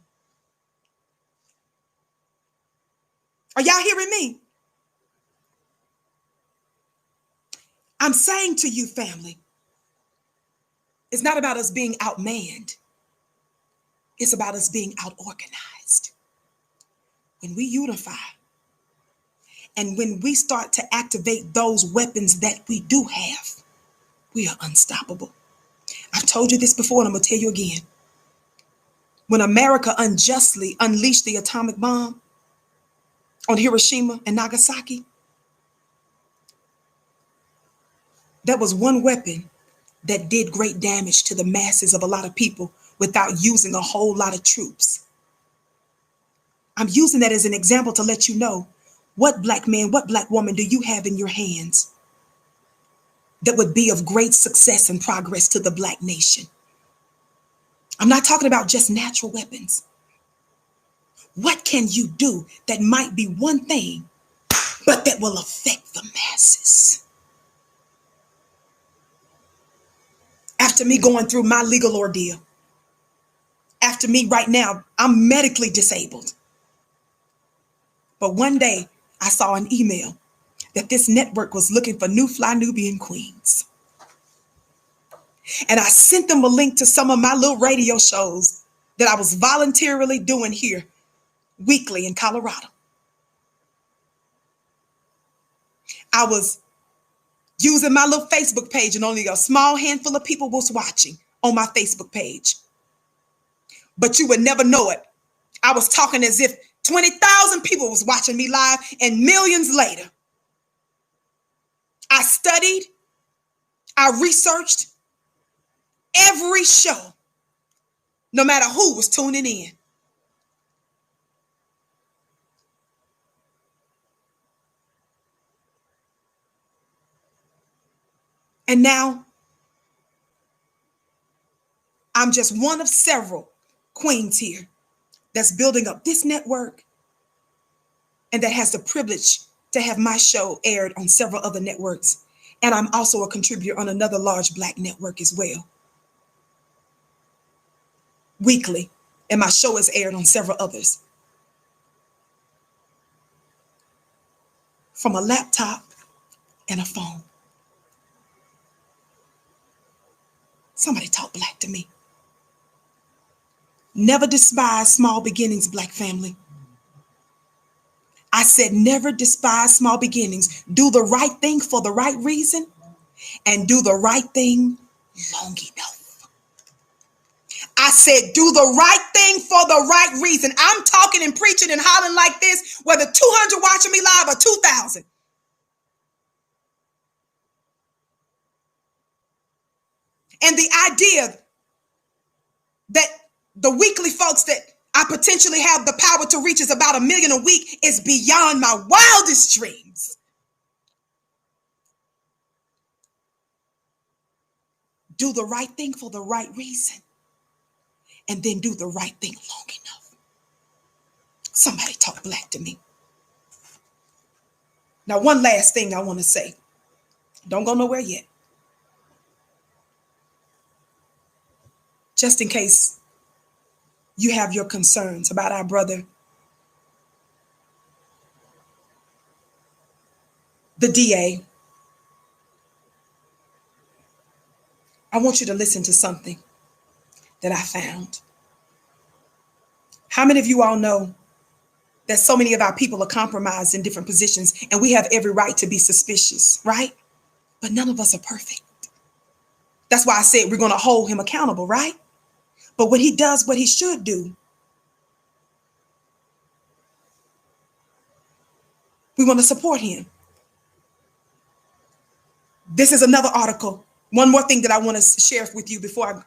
Are y'all hearing me? I'm saying to you, family, it's not about us being outmanned. It's about us being outorganized. When we unify and when we start to activate those weapons that we do have, we are unstoppable. I've told you this before and I'm going to tell you again. When America unjustly unleashed the atomic bomb on Hiroshima and Nagasaki, that was one weapon that did great damage to the masses of a lot of people without using a whole lot of troops. I'm using that as an example to let you know what black man, what black woman do you have in your hands that would be of great success and progress to the black nation. I'm not talking about just natural weapons. What can you do that might be one thing, but that will affect the masses? After me going through my legal ordeal, after me right now, I'm medically disabled. But one day I saw an email that this network was looking for new fly Nubian queens. And I sent them a link to some of my little radio shows that I was voluntarily doing here weekly in Colorado. I was using my little Facebook page and only a small handful of people was watching on my Facebook page. But you would never know it. I was talking as if 20,000 people was watching me live, and millions later, I studied, I researched every show, no matter who was tuning in. And now, I'm just one of several queens here that's building up this network and that has the privilege to have my show aired on several other networks. And I'm also a contributor on another large black network as well, weekly. And my show is aired on several others. From a laptop and a phone. Somebody talk black to me. Never despise small beginnings, black family. I said, never despise small beginnings. Do the right thing for the right reason and do the right thing long enough. I said, do the right thing for the right reason. I'm talking and preaching and hollering like this, whether 200 watching me live or 2,000. And the idea that the weekly folks that I potentially have the power to reach is about 1 million a week is beyond my wildest dreams. Do the right thing for the right reason, and then do the right thing long enough. Somebody talk black to me. Now, one last thing I want to say. Don't go nowhere yet. Just in case you have your concerns about our brother, the DA, I want you to listen to something that I found. How many of you all know that so many of our people are compromised in different positions, and we have every right to be suspicious, right? But none of us are perfect. That's why I said we're going to hold him accountable, right? But when he does what he should do, we want to support him. This is another article. One more thing that I want to share with you before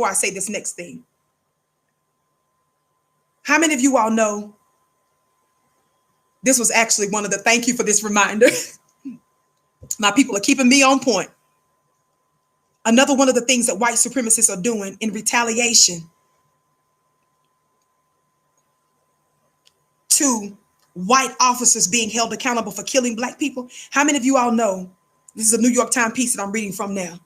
I say this next thing. How many of you all know this was actually one of the, thank you for this reminder. My people are keeping me on point. Another one of the things that white supremacists are doing in retaliation to white officers being held accountable for killing black people. How many of you all know, this is a New York Times piece that I'm reading from now.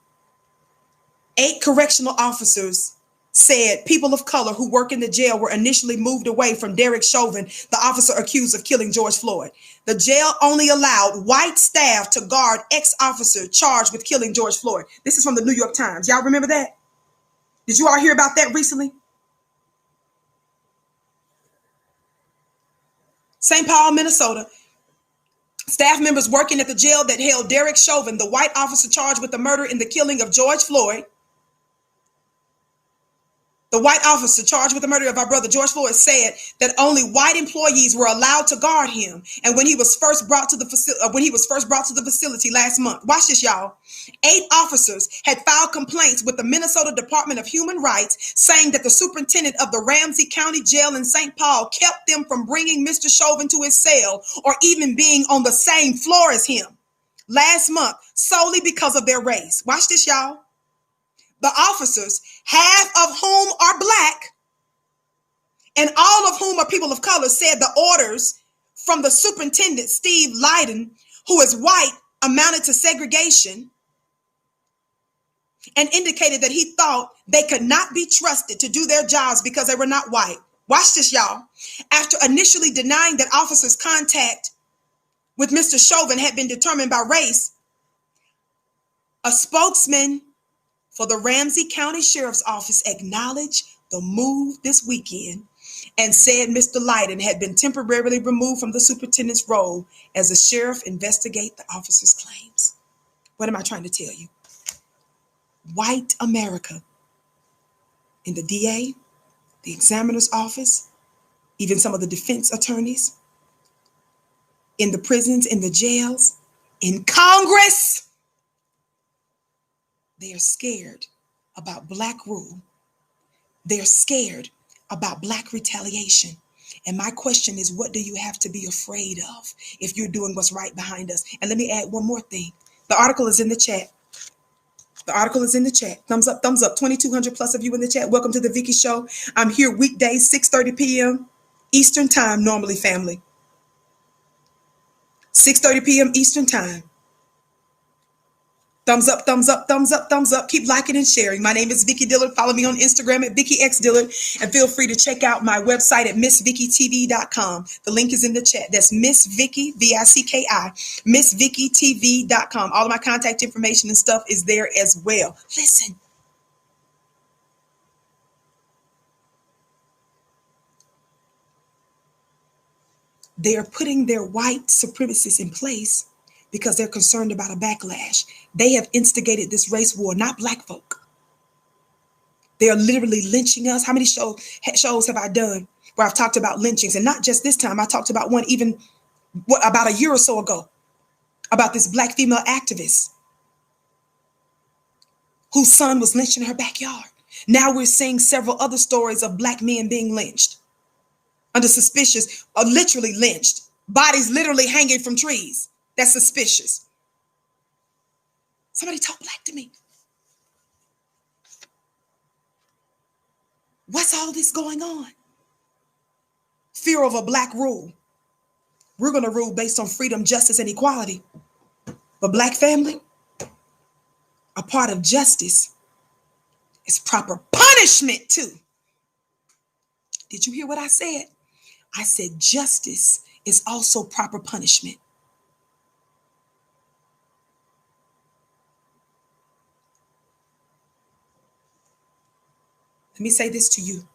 8 correctional officers said people of color who work in the jail were initially moved away from Derek Chauvin, the officer accused of killing George Floyd. The jail only allowed white staff to guard ex-officer charged with killing George Floyd. This is from the New York Times. Y'all remember that? Did you all hear about that recently? St. Paul, Minnesota. Staff members working at the jail that held Derek Chauvin, the white officer charged with the murder and the killing of George Floyd. The white officer charged with the murder of our brother George Floyd said that only white employees were allowed to guard him. And when he was first brought to the facility last month, watch this, y'all. 8 officers had filed complaints with the Minnesota Department of Human Rights, saying that the superintendent of the Ramsey County Jail in St. Paul kept them from bringing Mr. Chauvin to his cell or even being on the same floor as him last month, solely because of their race. Watch this, y'all. The officers, half of whom are black and all of whom are people of color, said the orders from the superintendent, Steve Leiden, who is white, amounted to segregation, and indicated that he thought they could not be trusted to do their jobs because they were not white. Watch this, y'all. After initially denying that officers' contact with Mr. Chauvin had been determined by race, a spokesman for the Ramsey County Sheriff's Office acknowledged the move this weekend and said Mr. Leiden had been temporarily removed from the superintendent's role as the sheriff investigate the officer's claims. What am I trying to tell you? White America, in the DA, the examiner's office, even some of the defense attorneys, in the prisons, in the jails, in Congress, they are scared about black rule. They're scared about black retaliation. And my question is, what do you have to be afraid of if you're doing what's right behind us? And let me add one more thing. The article is in the chat. The article is in the chat. Thumbs up, thumbs up. 2,200 plus of you in the chat. Welcome to the Vicky Show. I'm here weekdays, 6:30 p.m. Eastern Time, normally, family. 6:30 p.m. Eastern Time. Thumbs up, thumbs up, thumbs up, thumbs up. Keep liking and sharing. My name is Vicky Dillard. Follow me on Instagram at VickyXDillard. And feel free to check out my website at MissVickyTV.com. The link is in the chat. That's Miss Vicky, Vicki, MissVickyTV.com. All of my contact information and stuff is there as well. Listen. They are putting their white supremacists in place because they're concerned about a backlash. They have instigated this race war, not black folk. They are literally lynching us. How many shows have I done where I've talked about lynchings? And not just this time. I talked about one even about a year or so ago about this black female activist whose son was lynched in her backyard. Now we're seeing several other stories of black men being lynched under suspicious, or literally lynched, bodies literally hanging from trees. That's suspicious. Somebody talk black to me. What's all this going on? Fear of a black rule. We're going to rule based on freedom, justice, and equality. But black family, a part of justice is proper punishment too. Did you hear what I said? I said justice is also proper punishment. Let me say this to you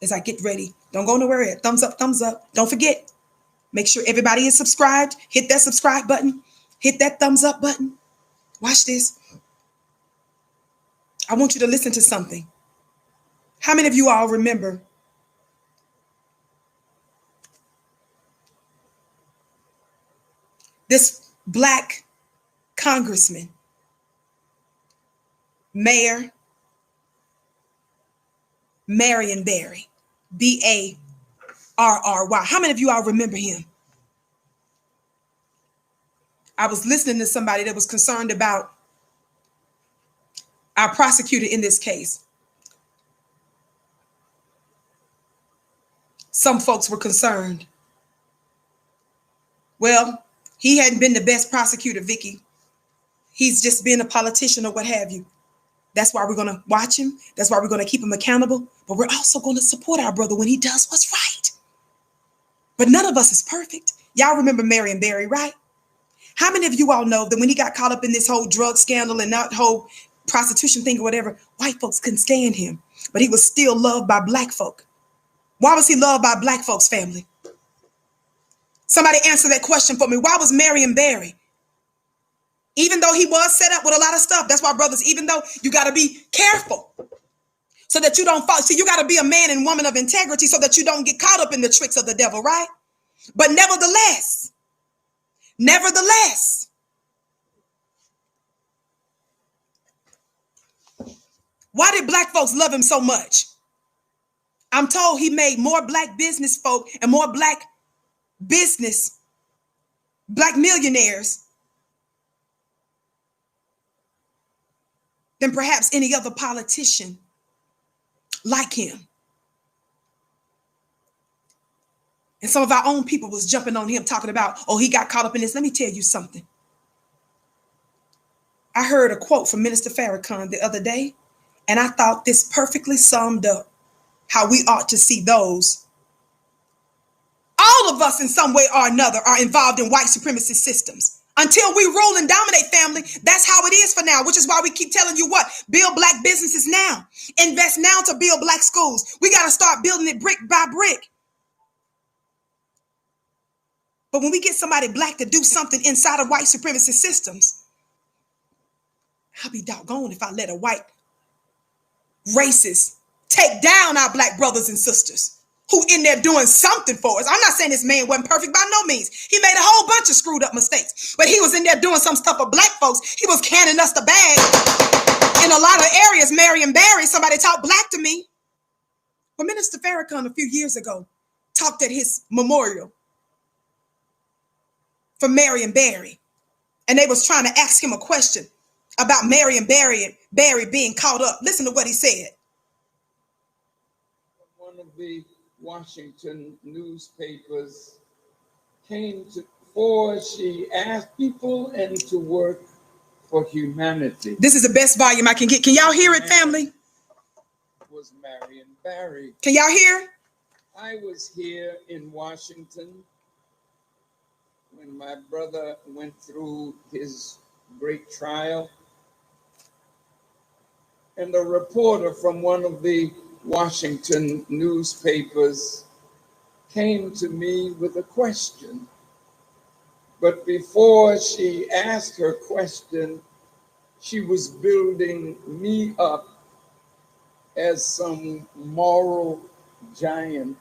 as I get ready. Don't go nowhere yet. Thumbs up, thumbs up. Don't forget, make sure everybody is subscribed. Hit that subscribe button. Hit that thumbs up button. Watch this. I want you to listen to something. How many of you all remember this black congressman, Mayor Marion Barry, Barry? How many of you all remember him? I was listening to somebody that was concerned about our prosecutor in this case. Some folks were concerned. Well, he hadn't been the best prosecutor, Vicky. He's just been a politician or what have you. That's why we're going to watch him. That's why we're going to keep him accountable. But we're also going to support our brother when he does what's right. But none of us is perfect. Y'all remember Marion Barry, right? How many of you all know that when he got caught up in this whole drug scandal and that whole prostitution thing or whatever, white folks couldn't stand him, but he was still loved by black folk? Why was he loved by black folks, family? Somebody answer that question for me. Why was Marion Barry? Even though he was set up with a lot of stuff, that's why, brothers, even though you got to be careful so that you don't fall. See, you got to be a man and woman of integrity so that you don't get caught up in the tricks of the devil, right? But nevertheless, why did black folks love him so much? I'm told he made more black business folk and more black millionaires than perhaps any other politician like him. And some of our own people was jumping on him talking about, oh, he got caught up in this. Let me tell you something. I heard a quote from Minister Farrakhan the other day, and I thought this perfectly summed up how we ought to see those. All of us in some way or another are involved in white supremacist systems. Until we rule and dominate, family, that's how it is for now, which is why we keep telling you what? Build black businesses now. Invest now to build black schools. We got to start building it brick by brick. But when we get somebody black to do something inside of white supremacist systems, I'll be doggone if I let a white racist take down our black brothers and sisters who in there doing something for us. I'm not saying this man wasn't perfect by no means. He made a whole bunch of screwed up mistakes, but he was in there doing some stuff for black folks. He was canning us the bag in a lot of areas. Marion Barry, somebody talk black to me. But Minister Farrakhan a few years ago talked at his memorial for Marion Barry, and they was trying to ask him a question about Marion Barry being caught up. Listen to what he said. One of the Washington newspapers came to for she asked people and to work for humanity. This is the best volume I can get. Can y'all hear it, family? Was Marion Barry. Can y'all hear? I was here in Washington when my brother went through his great trial, and a reporter from one of the Washington newspapers came to me with a question. But before she asked her question, she was building me up as some moral giant,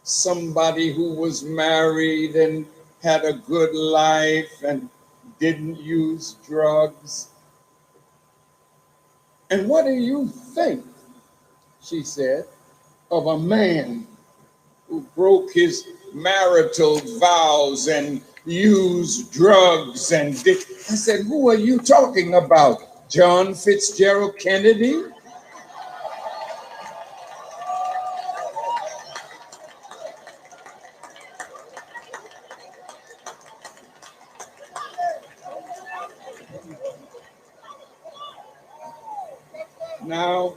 somebody who was married and had a good life and didn't use drugs. And what do you think, she said, of a man who broke his marital vows and used drugs and did? I said, who are you talking about? John Fitzgerald Kennedy? Now,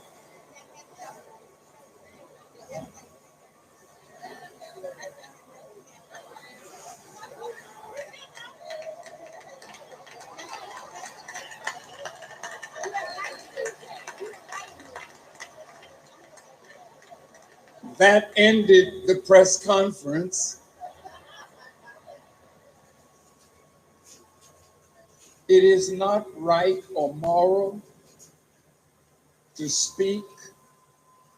that ended the press conference. It is not right or moral to speak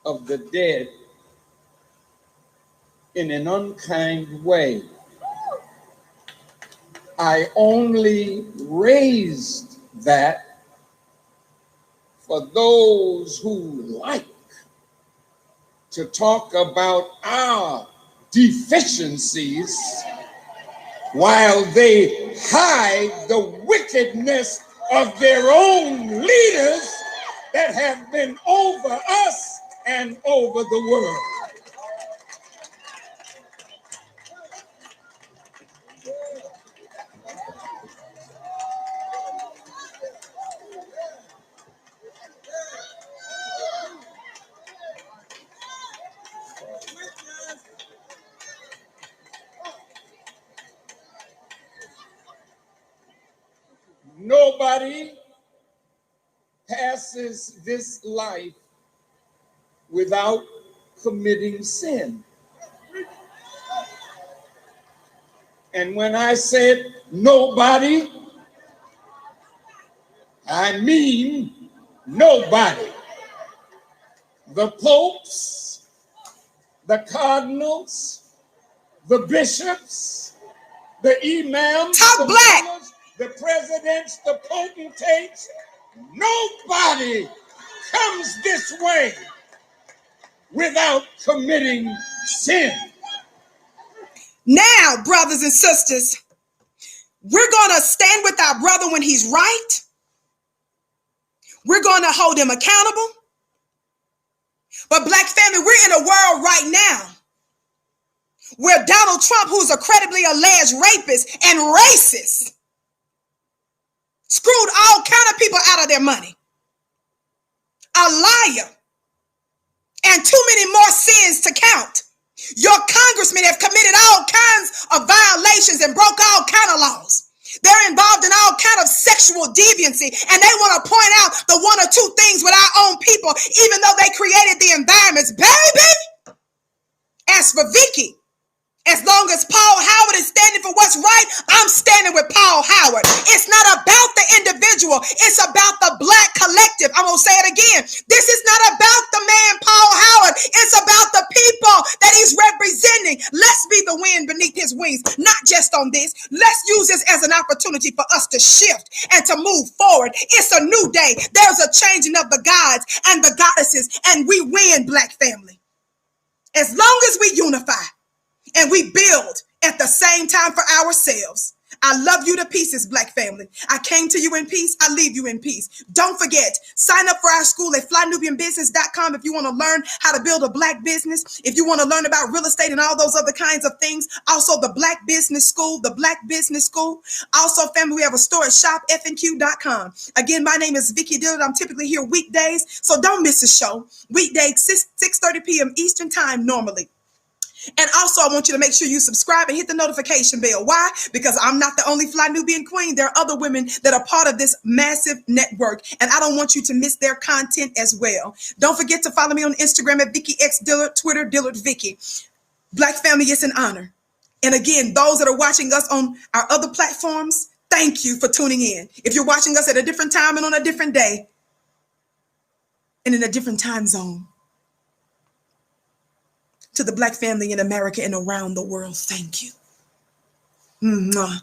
of the dead in an unkind way. I only raised that for those who like to talk about our deficiencies while they hide the wickedness of their own leaders that have been over us and over the world. Nobody passes this life without committing sin. And when I said nobody, I mean nobody. The popes, the cardinals, the bishops, the imams, the mullahs, the presidents, the potentates, nobody comes this way without committing sin. Now, brothers and sisters, we're going to stand with our brother when he's right. We're going to hold him accountable. But Black family, we're in a world right now where Donald Trump, who's a credibly alleged rapist and racist, screwed all kind of people out of their money. A liar. And too many more sins to count. Your congressmen have committed all kinds of violations and broke all kind of laws. They're involved in all kind of sexual deviancy, and they want to point out the one or two things with our own people, even though they created the environments. Baby, as for Vicky, as long as Paul Howard is standing for what's right, I'm standing with Paul Howard. It's not about the individual. It's about the Black collective. I'm going to say it again. This is not about the man, Paul Howard. It's about the people that he's representing. Let's be the wind beneath his wings, not just on this. Let's use this as an opportunity for us to shift and to move forward. It's a new day. There's a changing of the gods and the goddesses, and we win, Black family. As long as we unify and we build at the same time for ourselves. I love you to pieces, Black family. I came to you in peace. I leave you in peace. Don't forget, sign up for our school at flynubianbusiness.com if you want to learn how to build a Black business. If you want to learn about real estate and all those other kinds of things. Also, the Black Business School, the Black Business School. Also, family, we have a store at shopfnq.com. Again, my name is Vicky Dillard. I'm typically here weekdays, so don't miss a show. Weekdays, 6:30 p.m. Eastern time normally. And also, I want you to make sure you subscribe and hit the notification bell. Why? Because I'm not the only Fly Nubian queen. There are other women that are part of this massive network, and I don't want you to miss their content as well. Don't forget to follow me on Instagram at Vicky X Dillard, Twitter, Dillard Vicky. Black family, it's an honor. And again, those that are watching us on our other platforms, thank you for tuning in. If you're watching us at a different time and on a different day and in a different time zone, to the Black family in America and around the world, thank you. Mwah.